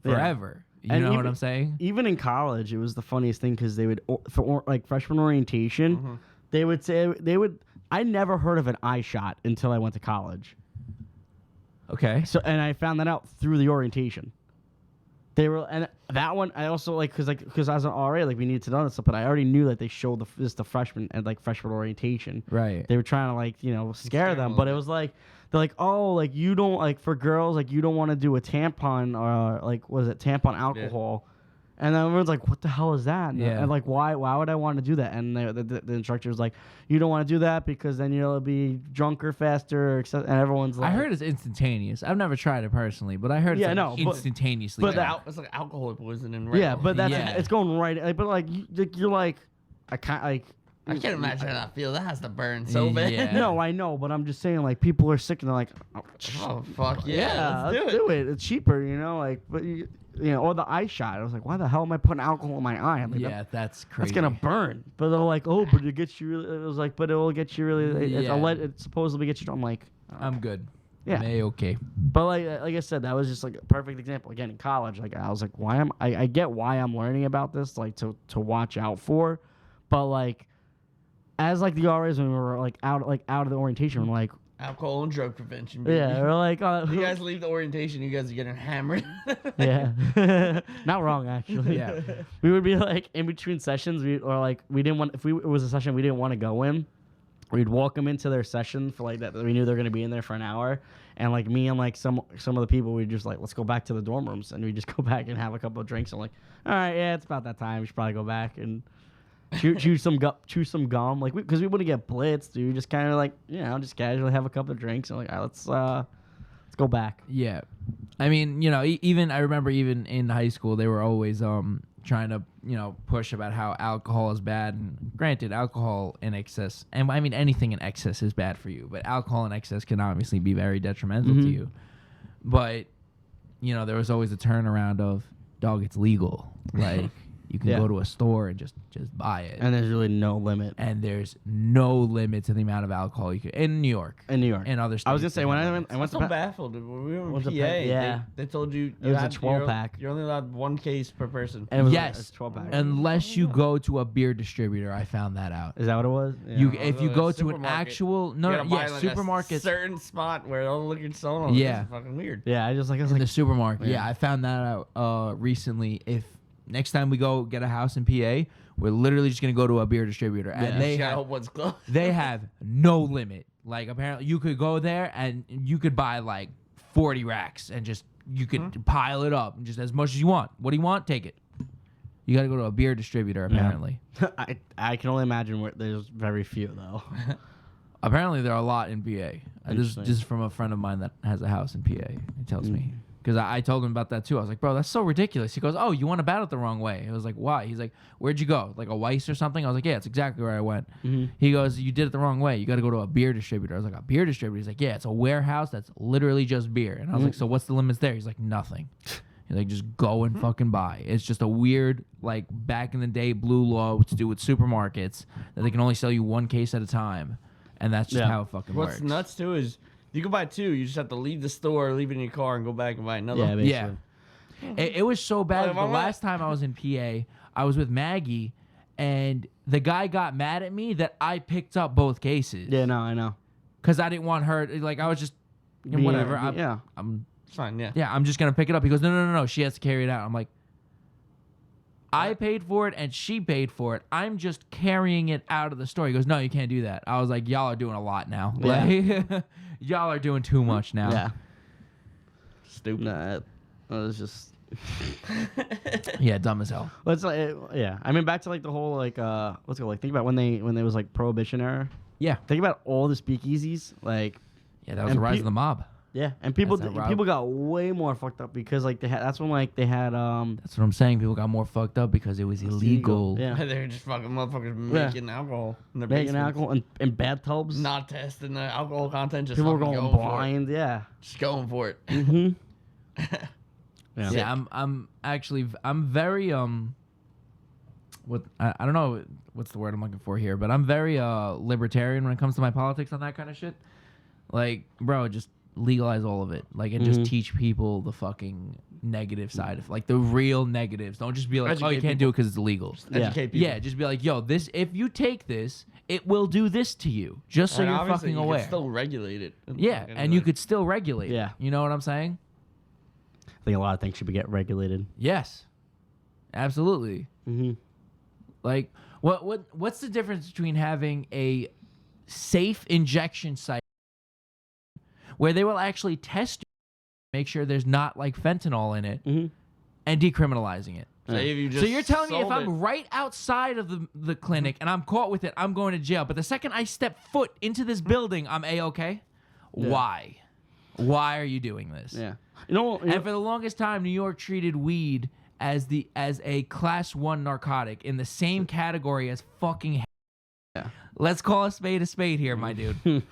yeah. forever. You And know what even- I'm saying? Even in college, it was the funniest thing because they would for like freshman orientation, they would say I never heard of an eye shot until I went to college. Okay. So and I found that out through the orientation. They were, and that one I also like because I was an RA, like we needed to know this stuff, but I already knew that they showed the freshmen and like freshman orientation. Right. They were trying to like scare them, a but it little was like they're like, oh, like you don't like for girls like you don't want to do a tampon or like what is it tampon alcohol. And then everyone's like, "What the hell is that?" And like, why would I want to do that? And the instructor was like, "You don't want to do that because then you'll be drunker faster." And everyone's like, I heard it's instantaneous. I've never tried it personally, but I heard it's instantaneously. but bad. It's like alcohol poisoning. Right? yeah, but that's Yeah. it's going right. Like, but like you're like, I can't like. I can't imagine how that feels. That has to burn so bad. Yeah. No, I know, but I'm just saying like people are sick and they're like, Oh fuck yeah, let's do it. It's cheaper, like, but or the eye shot. I was like, why the hell am I putting alcohol in my eye? I'm like, Yeah, that's crazy. that's gonna burn. But they're like, oh, but it gets you really. It was like, but it will get you really. It supposedly get you. I'm like, I'm good. Yeah. Okay. But like I said, that was just like a perfect example. Again, in college, like I was like, why am I get why I'm learning about this, like to watch out for, but like, as like the RAs when we were like out of the orientation, we're like. Alcohol and drug prevention. Baby. Yeah, we're like, you guys leave the orientation, you guys are getting hammered. yeah, not wrong actually. Yeah. We would be like in between sessions, we didn't want if it was a session we didn't want to go in, we'd walk them into their session for like that we knew they're gonna be in there for an hour, and like me and like some of the people we'd just like let's go back to the dorm rooms and we just go back and have a couple of drinks and like all right yeah it's about that time we should probably go back and. chew some gum, like because we wouldn't get blitzed, dude. Just kind of like just casually have a couple of drinks and like all right, let's go back. Yeah, I mean even I remember even in high school they were always trying to push about how alcohol is bad. And granted, alcohol in excess, and I mean anything in excess is bad for you, but alcohol in excess can obviously be very detrimental to you. But there was always a turnaround of dog, it's legal, like. You can go to a store and just buy it. And there's really no limit. And there's no limit to the amount of alcohol you could in New York. In other states. I was gonna say when I went I'm so baffled. When we were in PA, yeah. they told you It was a 12-pack. You're only allowed one case per person. And it was yes, a 12-pack. unless you go to a beer distributor. I found that out. Is that what it was? Yeah. If you go to an actual supermarket, a certain spot where all the liquor's selling. Yeah, it's fucking weird. Yeah, I was like the supermarket. Yeah, I found that out recently. If next time we go get a house in PA, we're literally just gonna go to a beer distributor, and they have no limit. Like apparently, you could go there and you could buy like 40 racks and just you could pile it up and just as much as you want. What do you want? Take it. You gotta go to a beer distributor apparently. Yeah. I can only imagine where there's very few though. Apparently, there are a lot in PA. This is from a friend of mine that has a house in PA. He tells me. Because I told him about that too. I was like, bro, that's so ridiculous. He goes, oh, you went about it the wrong way. I was like, why? He's like, where'd you go? Like a Weiss or something? I was like, yeah, it's exactly where I went. He goes, you did it the wrong way. You got to go to a beer distributor. I was like, a beer distributor? He's like, yeah, it's a warehouse that's literally just beer. And I was like, so what's the limits there? He's like, nothing. He's like, just go and fucking buy. It's just a weird, like, back in the day blue law to do with supermarkets that they can only sell you one case at a time. And that's just how it fucking works. What's nuts too is you can buy two. You just have to leave the store, leave it in your car, and go back and buy another. Yeah, basically. Yeah. It was so bad. The last time I was in PA, I was with Maggie, and the guy got mad at me that I picked up both cases. Yeah, no, I know. Because I didn't want her. Like, I was just, whatever. I'm it's fine, yeah. Yeah, I'm just going to pick it up. He goes, no. She has to carry it out. I'm like, I paid for it and she paid for it. I'm just carrying it out of the store. He goes, no, you can't do that. I was like, y'all are doing a lot now. Yeah. Like, y'all are doing too much now. Yeah. Stupid. Nah, it was just... Yeah, dumb as hell. Let's yeah. I mean, back to like the whole like let's go like think about when there was like Prohibition era. Yeah. Think about all the speakeasies like. Yeah, that was the rise of the mob. Yeah, and people got way more fucked up because like that's when like they had That's what I'm saying. People got more fucked up because it was illegal. Yeah. They were just fucking motherfuckers making alcohol in their making basements. alcohol in bathtubs. Not testing the alcohol content. Just people were going blind. Yeah. Just going for it. Mm-hmm. Yeah, I'm very what I don't know what's the word I'm looking for here, but I'm very libertarian when it comes to my politics on that kind of shit. Like, bro, just legalize all of it. Like, and just teach people the fucking negative side of like the real negatives. Don't just be like, Educate oh, you can't do it because it's illegal. Just educate people. Yeah, just be like, yo, this if you take this, it will do this to you. Just so and you're fucking aware. You can still regulate it. Yeah, and you could still regulate it. Yeah. You know what I'm saying? think a lot of things should get regulated. Yes, absolutely. Mm-hmm. Like, what's the difference between having a safe injection site where they will actually test you, make sure there's not like fentanyl in it, and decriminalizing it? So, if you So you're telling me if sold I'm right outside of the clinic and I'm caught with it, I'm going to jail. But the second I step foot into this building, I'm A-okay? Yeah. Why? Why are you doing this? Yeah. And for the longest time, New York treated weed as a class 1 narcotic in the same category as fucking. Yeah. Let's call a spade here, my dude.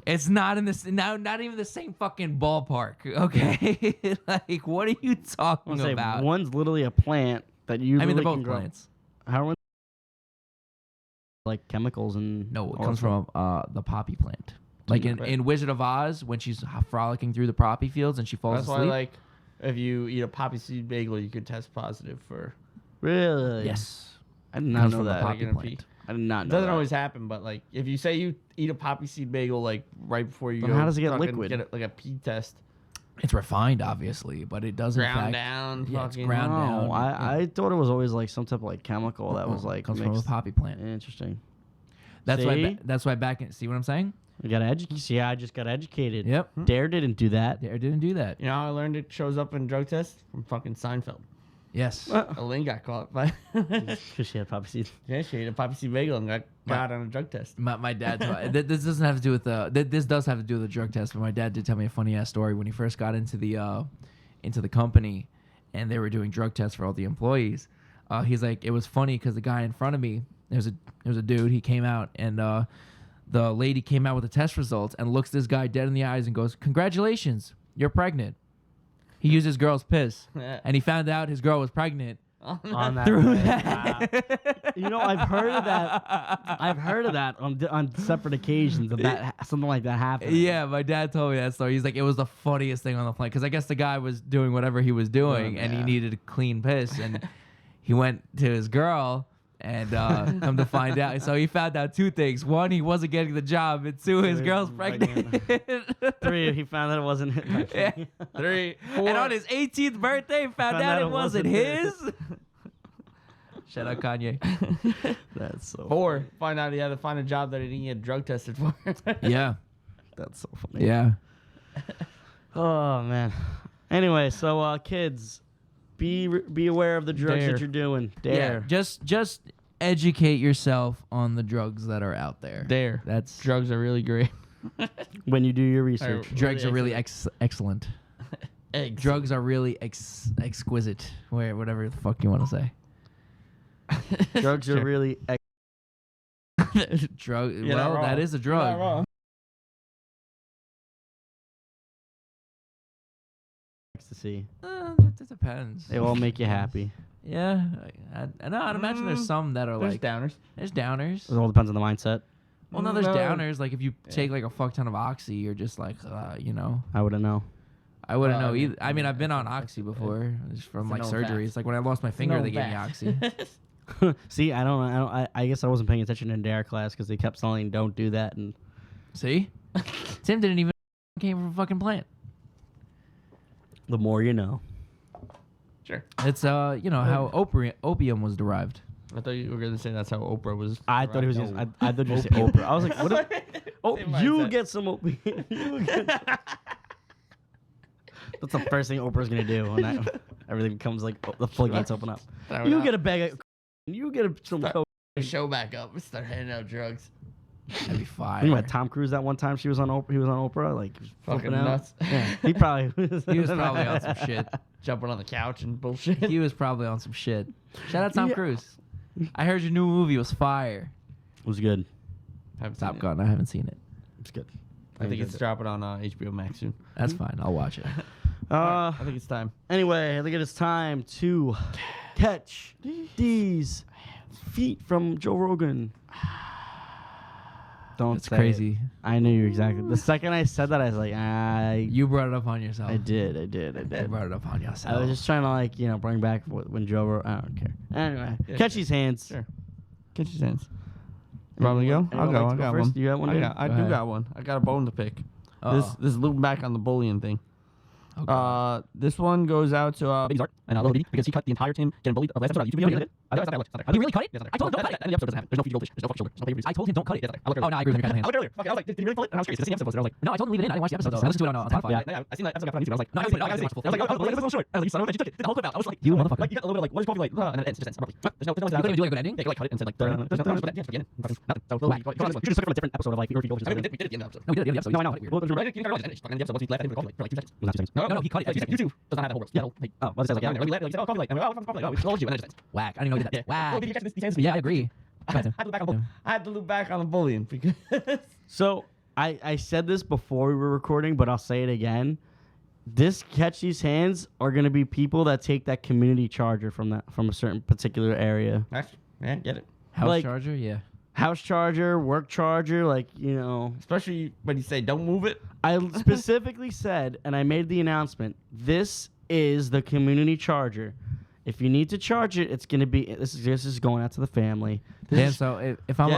It's not in this not even the same fucking ballpark, okay? Like, what are you talking about? One's literally a plant that you. I mean, they're both can grow. plants. How are like chemicals and No, it all comes that stuff? from the poppy plant. Like in Wizard of Oz, when she's frolicking through the poppy fields and she falls That's asleep. why, like, if you eat a poppy seed bagel, you could test positive for. Really? Yes. I did not Comes know from the that. poppy Like, plant. I did not It know doesn't that. always happen, but like if you say you eat a poppy seed bagel like right before you Then go, how does it get fucking liquid? Get like a pee test, It's refined, obviously, but it does in ground fact. down, Yeah, it's fucking. ground down. No, I thought it was always like some type of like chemical that was like comes from a mixed. poppy plant. Interesting. That's See? why. That's why back in. See what I'm saying? You got educated. See, I just got educated. Yep. Dare didn't do that. Dare didn't do that. You know how I learned it shows up in drug tests from fucking Seinfeld. Yes. Elaine got caught by. Because she had poppy seeds. Yeah, she ate a poppy seed bagel and got on a drug test. My dad. This doesn't have to do with the. This does have to do with the drug test. But my dad did tell me a funny ass story when he first got into the company, and they were doing drug tests for all the employees. He's like, it was funny because the guy in front of me, there was a dude. He came out and the lady came out with the test results and looks this guy dead in the eyes and goes, "Congratulations, you're pregnant." He used his girl's piss, and he found out his girl was pregnant. On that. Through day. that. Wow. You know, I've heard of that. I've heard of that on separate occasions of that something like that happening. Yeah, my dad told me that story. He's like, it was the funniest thing on the plane because I guess the guy was doing whatever he was doing and he needed a clean piss, and he went to his girl. And come to find out, so he found out two things: one, he wasn't getting the job, and two, his girl's pregnant. 3, he found that it wasn't his. Yeah. 3, 4. And on his 18th birthday, found out it wasn't his. Shout out Kanye. That's so. 4. Find out he had to find a job that he didn't get drug tested for. Yeah, That's so funny. yeah. Oh man. Anyway, so kids, be aware of the drugs Dare. that you're doing. Yeah, Dare. just educate yourself on the drugs that are out there. Dare. That's Drugs are really great. When you do your research. drugs are really excellent. Eggs. Drugs are really exquisite. Whatever the fuck you want to say. Drugs are really. Drug. You're not Well, wrong. that is a You're drug. not wrong. Ecstasy. That depends. They all make you happy. Yeah, I know. I'd imagine there's some that are There's like downers. there's downers. It all depends on the mindset. Well, no, there's No. downers. Like if you take like a fuck ton of oxy, you're just like, you know. I wouldn't know. I wouldn't Well, know I mean, either. I mean, I've been it's on a- oxy before, just from it's like an old surgeries. fact. Like when I lost my finger, No they gave me back. oxy. See, I guess I wasn't paying attention in AnDARE class because they kept telling don't do that, and See, Tim didn't even came from a fucking plant. the more you know. Sure. It's you know how opium was derived. I thought you were going to say that's how Oprah was. I thought he was. No. I thought you were saying Oprah. I was like, what? Oh, Same you mindset. get some opium. You get. That's the first thing Oprah's gonna do when everything becomes like the floodgates open up. Start You out. get a bag of. You get some Start- coke. Show back up. We start handing out drugs. That'd be fire. You know, Tom Cruise that one time she was on Oprah. He was on Oprah, like Fucking flipping out. nuts. Yeah, he probably. He was probably on some shit. Jumping on the couch and bullshit. He was probably on some shit. Shout out Tom Yeah. Cruise. I heard your new movie was fire. It was good. Haven't seen Top it. Gun. I haven't seen it. It's good. I think enjoyed it's it. dropping on HBO Max soon. That's fine. I'll watch it. Uh, I think it's time. Anyway, I think it is time to catch these feet from Joe Rogan. Don't That's say crazy. it. I knew you exactly. The second I said that, I was like, You brought it up on yourself. I did. You brought it up on yourself. I was just trying to bring back when Joe Rogan. I don't care. Anyway, Yeah, catch sure. these hands. Sure. Catch your hands. You want me to go? I'll Anyone go. like I to got first? one. You got one, dude? I Go do ahead. got one. I got a bone to pick. Uh-oh. This is looping back on the bullying thing. Okay. This one goes out to Baby's art and little baby because he cut the entire Tim getting bullied last episode on YouTube video. I think you really cut it? Yes, I told him don't cut it. And the episode doesn't have it. There's no feet, there's no fucking shoulder. There's no paper. I told him don't cut it. Yes, I looked earlier. Oh, no, I agree with him. I looked earlier. Fuck it, I was like, did he really pull it? And I was curious. The episode posted. I was like, no, I told him leave it in. I didn't watch the episode though. I listened to it on Spotify. Yeah, I seen that episode got put on YouTube. I was like, no, I gotta see it. I was like, oh, it was a little short. I was like, you son of a bitch, you took it. Did the whole clip out. I was like, You motherfucker. Like you got a little bit like, what is coffee like? And then it ends. It just ends abruptly. There's no. You couldn't even do like a good ending? Yeah, you like cut it and said like, there's nothing. Yeah, beginning. Nothing. So you just took it from a different episode of like your feet. I mean, we did it at the end of the episode. No, we did it at the episode. No, I know. Well, there's right. You can just end the episode once we laughed at him for like 2 seconds. Was that 2 seconds? No, he cut it. YouTube doesn't have that whole world. Yeah, like, Oh, well, it says like, yeah, yeah. we laughed. Like, said, oh, coffee like, oh, coffee like, oh, we told you, and then it just ends. Whack. I didn't know you did that. Yeah. Whack. Oh, did you catch these Yeah, I agree. I had to look back on the bullying because So I said this before we were recording, but I'll say it again. This catch these hands are gonna be people that take that community charger from a certain particular area. yeah, get it. House Like- charger? Yeah. House charger, work charger, like, Especially when you say don't move it. I specifically said, and I made the announcement, this is the community charger. If you need to charge it, it's gonna be this is going out to the family. This Dan, is- so if I'm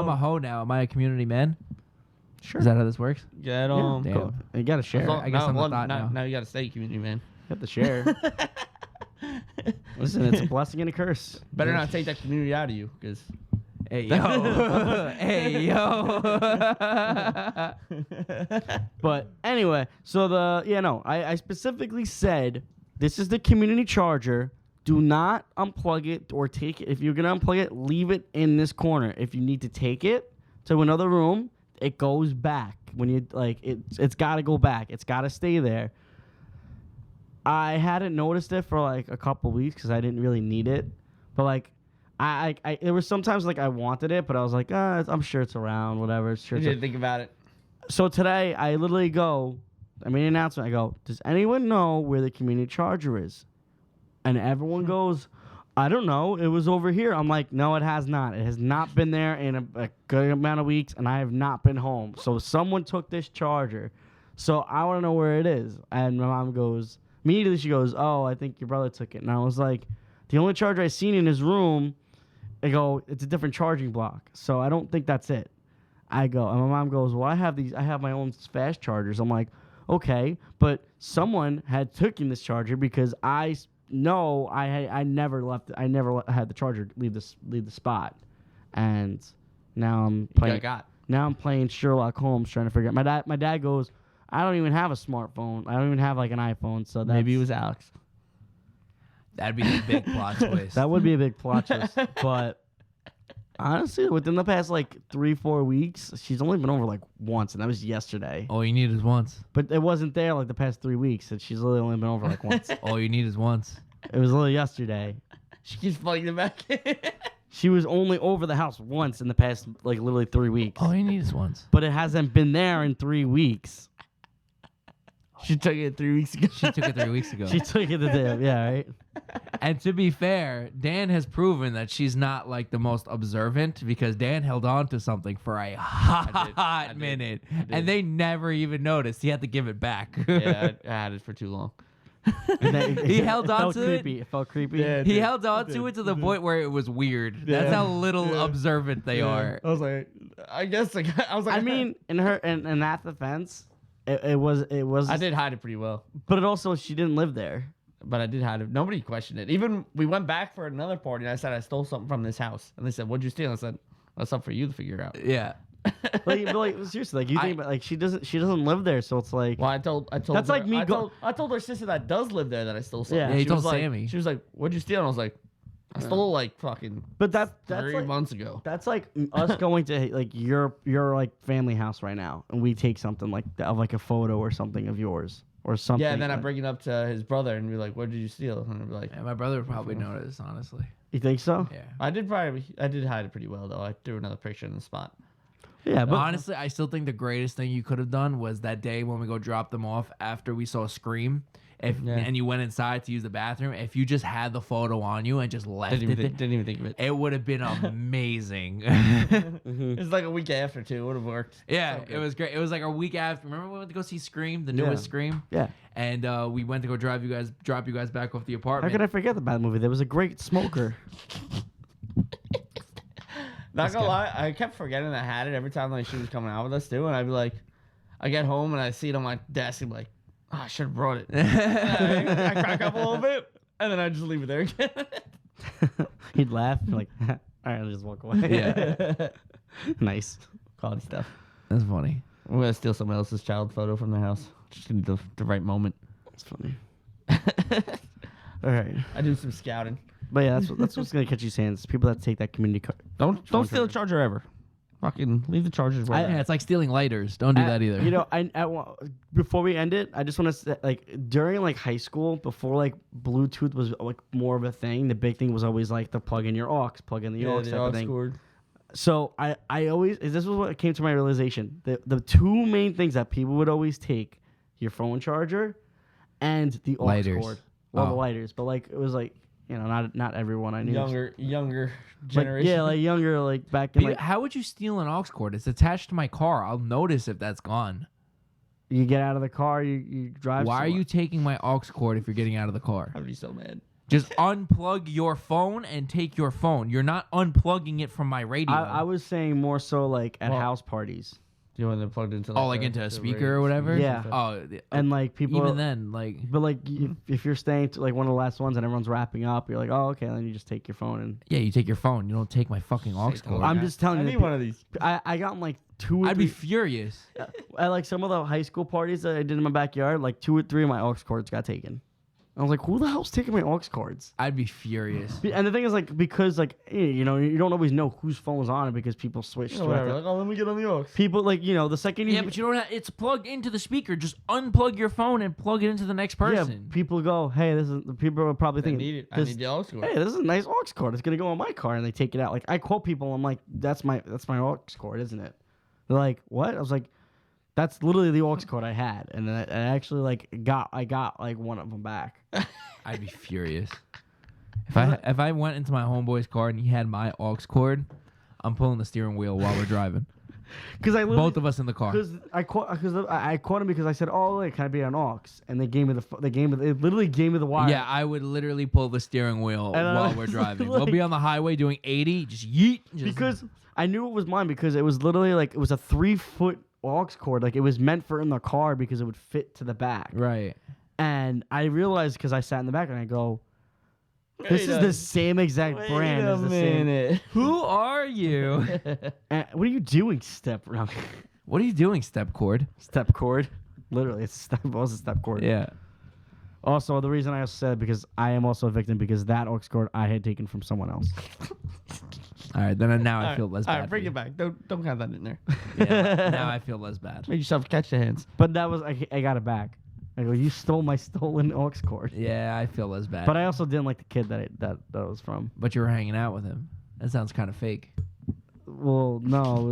a hoe now, am I a community man? Sure. Is that how this works? Get Yeah, Damn. go- you gotta share. I guess I'm a thought now. Now you gotta stay community man. You have to share. Listen, it's a blessing and a curse. Better not take that community out of you, because Hey yo. Hey yo. But anyway, so I specifically said this is the community charger. Do not unplug it or take it. If you're gonna unplug it, leave it in this corner. If you need to take it to another room, it goes back. When you it's got to go back. It's got to stay there. I hadn't noticed it for like a couple weeks because I didn't really need it, but like. I there was sometimes like I wanted it, but I was like, I'm sure it's around, whatever. Sure. you didn't think about it. So today, I literally I made an announcement. I go, does anyone know where the community charger is? And everyone goes, I don't know. It was over here. I'm like, no, it has not. It has not been there in a good amount of weeks, and I have not been home. So someone took this charger. So I want to know where it is. And my mom goes, immediately she goes, oh, I think your brother took it. And I was like, the only charger I seen in his room, I go, it's a different charging block. So I don't think that's it. I go, and my mom goes, well, I have my own fast chargers. I'm like, okay, but someone had taken this charger because I know I never left. I never had the charger leave the spot, and now I'm playing. Now I'm playing Sherlock Holmes, trying to figure out. My dad goes, I don't even have a smartphone. I don't even have like an iPhone. So Maybe it was Alex. That'd be the big plot twist. That would be a big plot twist. But honestly, within the past like 3-4 weeks, she's only been over like once, and that was yesterday. All you need is once. But it wasn't there like the past 3 weeks, and she's literally only been over like once. All you need is once. It was literally yesterday. She keeps plugging it back in. She was only over the house once in the past like literally 3 weeks. All you need is once. But it hasn't been there in 3 weeks. She took it 3 weeks ago. She took it 3 weeks ago. She took it the day, yeah, right? And to be fair, Dan has proven that she's not like the most observant because Dan held on to something for a hot minute. And they never even noticed. He had to give it back. Yeah, I had it for too long. He held on felt to it. creepy. It felt creepy. Yeah. He held on to it to the point where it was weird. That's how little observant they are. I was like, I guess like, I was like, I mean, in that defense, it was. I did hide it pretty well, But it also, she didn't live there. but I did hide it. Nobody questioned it. Even we went back for another party, and I said I stole something from this house, and they said, "What'd you steal?" I said, "That's up for you to figure out." Yeah. Like seriously, like you think about like she doesn't live there, so it's like Well, I told. That's her, like me I told her sister that does live there that I stole something. Yeah. Yeah, he She told was like, Sammy. She was like, "What'd you steal?" And I was like, "I stole like fucking but that's 3 like, months ago." that's like us going to like your like family house right now, and we take something like of like a photo or something of yours or something. Yeah, and then I bring it up to his brother and be like, "What did you steal?" And I'd be like, Yeah, my brother would probably notice, honestly. You think so? Yeah. I did hide it pretty well though. I threw another picture in the spot. Yeah, but Honestly, I still think the greatest thing you could have done was that day when we go drop them off after we saw Scream. And you went inside to use the bathroom. If you just had the photo on you and just left Didn't it, even think of it. it would have been amazing. It's like a week after too. It would have worked. Yeah, So it good. was great. It was like a week after. Remember we went to go see Scream, the newest Scream? yeah. And we went to go drop you guys back off the How apartment. could I forget the bad movie? There was a great smoker. Not gonna lie, I kept forgetting I had it every time like she was coming out with us too, and I'd be like, I get home and I see it on my desk, and be like, Oh, I should have brought it. I crack up a little bit, and then I just leave it there again. He'd laugh like, all right, I'll just walk away. Yeah. Nice. Quality stuff. That's funny. I'm gonna steal someone else's child photo from their house. Just in the right moment. That's funny. All right. I do some scouting. But yeah, that's what's gonna catch you saying. It's people that take that community card. Don't steal a charger ever. Fucking leave the chargers where Yeah, they're it's like stealing lighters. Don't do that either. You know, before we end it, I just want to say, like, during like high school, before like Bluetooth was like more of a thing, the big thing was always like the plug in your aux, plug in the aux type of thing. cord. So I always, this was what came to my realization. The two main things that people would always take, your phone charger and the aux Lighters. cord. Well, the Oh. lighters, but like it was like, you know, not everyone I knew. Younger Like, generation. yeah, like younger, like back in But like how would you steal an aux cord? It's attached to my car. I'll notice if that's gone. you get out of the car, you drive. Why are somewhere. you taking my aux cord if you're getting out of the car? I'd be so mad. Just unplug your phone and take your phone. You're not unplugging it from my radio. I was saying more so like at Well, house parties. Do you want them plugged into like into a speaker or whatever? Yeah. Oh, And like people, even then, like, but like if you're staying to like one of the last ones and everyone's wrapping up, you're like, oh okay, then you just take your phone and. yeah, you take your phone. You don't take my fucking aux cord. I'm just telling I you. need that one of these. I got in like 2 or I'd 3 be furious. at like some of the high school parties that I did in my backyard. Like 2 or 3 of my aux cords got taken. I was like, who the hell's taking my aux cords? I'd be furious. And the thing is, like, because like you know, you don't always know whose phone's on it because people switch. Whatever. throughout the- Like, oh, let me get on the aux. People like the second you Yeah, but you don't have. It's plugged into the speaker. Just unplug your phone and plug it into the next person. Yeah, people go, hey, this is. People are probably I thinking, need it. I this- need the aux cord. hey, this is a nice aux cord. It's gonna go on my car, and they take it out. Like I quote people, I'm like, that's my aux cord, isn't it? They're like, what? I was like, that's literally the aux cord I had, and then I actually like I got like one of them back. I'd be furious. If I went into my homeboy's car and he had my aux cord, I'm pulling the steering wheel while we're driving. Because I literally, Both of us in the car. because I caught him because I said, oh, wait, can I be on aux? And they gave me they literally gave me the wire. Yeah, I would literally pull the steering wheel And I while was we're driving. like- we'll be on the highway doing 80, just yeet. Just, Because I knew it was mine because it was literally like it was a 3-foot aux cord. Like it was meant for in the car because it would fit to the back. right. And I realized because I sat in the back and I go, this is Wait the a- same exact Wait brand a as the same. minute. Who are you? What are you doing, step? No, What are you doing, step cord? step cord. Literally, it's step. It was a step cord. Yeah. Also, the reason I said because I am also a victim because that aux cord I had taken from someone else. All right, then now I All feel right, less all bad. right, bring for it back. Don't have that in there. you. Yeah, now I feel less bad. Make yourself catch the hands. But that was I got it back. I go, you stole my stolen aux cord. Yeah, I feel less bad. But I also didn't like the kid that was from. But you were hanging out with him. That sounds kind of fake. Well, no, it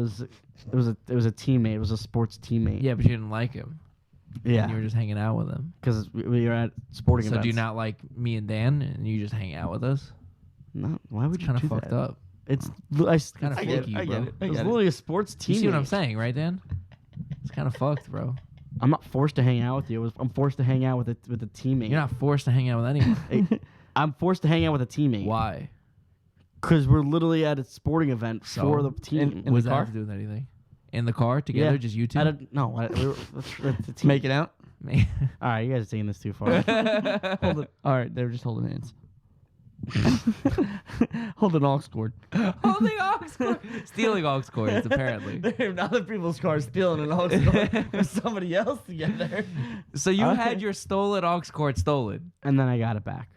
was a teammate. It was a sports teammate. Yeah, but you didn't like him. Yeah. And you were just hanging out with him. Because we were at sporting So events. do you not like me and Dan, and you just hang out with us? No, why would It's you kind do of fucked that? up. It's Kind of I get it, flaky, I bro. get it. it was literally a sports teammate. You see what I'm saying, right, Dan? It's kind of fucked, bro. I'm not forced to hang out with you. I'm forced to hang out with a teammate. You're not forced to hang out with anyone. I'm forced to hang out with a teammate. Why? Because we're literally at a sporting event So, for the team. in What does the that car? have to do with anything? In the car together, Yeah. just you two? The team. Make it out. Me. All right, you guys are taking this too far. Hold it. All right, they were just holding hands. Hold an aux cord. Holding aux cord. Stealing aux cords, apparently. They're in other people's cars stealing an aux cord for somebody else to get there. So you Okay. had your stolen aux cord stolen. And then I got it back.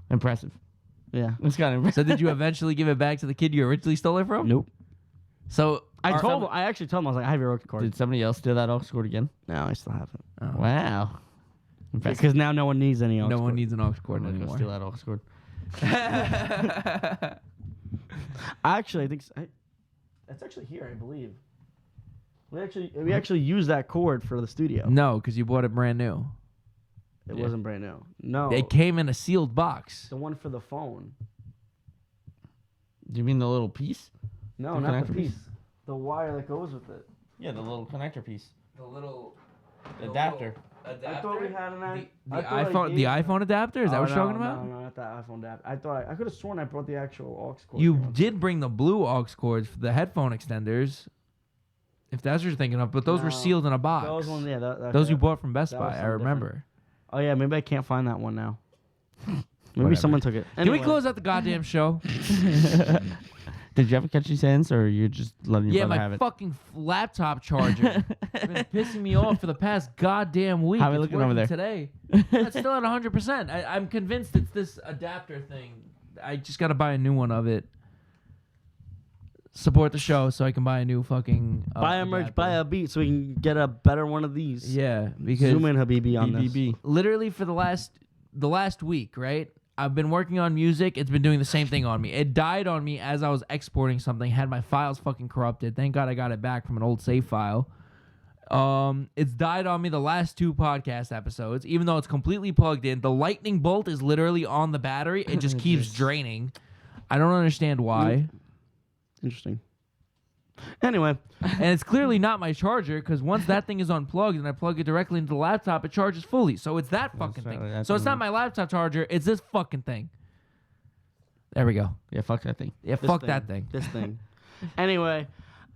Impressive. Yeah. It's kind of impressive. So did you eventually give it back to the kid you originally stole it from? Nope. So I are- actually told him, I was like, I have your aux cord. Did somebody else steal that aux cord again? No, I still have it. Oh. Wow. Impressive. Because now no one needs any aux No cord. one needs an aux cord I'm gonna go anymore. steal that aux cord. Actually, I think that's actually here, I believe. We actually used that cord for the studio. No, because you bought it brand new. It Yeah. wasn't brand new. No. It came in a sealed box. the one for the phone. Do you mean the little piece? No, The not connector the piece? piece. The wire that goes with it. Yeah, the little connector piece. The little Adapter. I thought we had an The iPhone adapter? Is that what you're talking about? No, not that iPhone adapter. I could have sworn I brought the actual aux cord. You here. did bring the blue aux cords for the headphone extenders, if that's what you're thinking of, but those were No, sealed in a box. Those ones, yeah. Those you bought from Best That Buy, was I something remember. Oh yeah, maybe I can't find that one now. Maybe Whatever. someone took it. Can we close out the goddamn show? Did you ever catch any sense, or you're just letting your Yeah, brother my have it? fucking laptop charger. It's been pissing me off for the past goddamn week. How we It's looking over working there? Today. It's still at 100%. I'm convinced it's this adapter thing. I just got to buy a new one of it. Support the show so I can buy a new fucking... Buy a merch, adapter. buy a beat so we can get a better one of these. Yeah, because Zoom in, Habibi, on this. BBB. literally for the last week, right? I've been working on music. It's been doing the same thing on me. It died on me as I was exporting something. Had my files fucking corrupted. Thank God I got it back from an old save file. It's died on me the last 2 podcast episodes, even though it's completely plugged in. The lightning bolt is literally on the battery. It just keeps draining. I don't understand why. Interesting. Anyway, And it's clearly not my charger, because once that thing is unplugged and I plug it directly into the laptop, it charges fully. So it's that fucking thing. that's So it's not my laptop charger. It's this fucking thing. There we go. Yeah, fuck that thing. Yeah, this fuck thing, that thing. This thing. Anyway,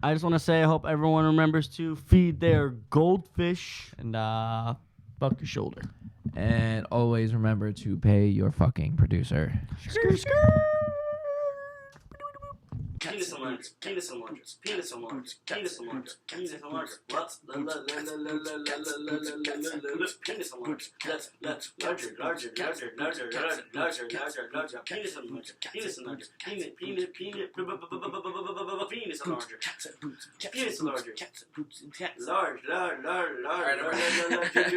I just want to say I hope everyone remembers to feed their goldfish. And fuck your shoulder. And always remember to pay your fucking producer. Penis alerts, penis alerts, penis alerts, penis alerts, penis alerts, penis alerts, that's larger, larger, larger, larger, larger, larger, larger, larger, penis alerts, penis alerts, penis, penis, penis, penis larger, penis larger, large, large, large, large, I'm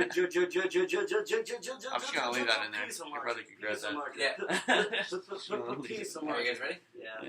just gonna leave that in there. Your brother can grab that. Yeah. Penis Are you guys ready? Yeah.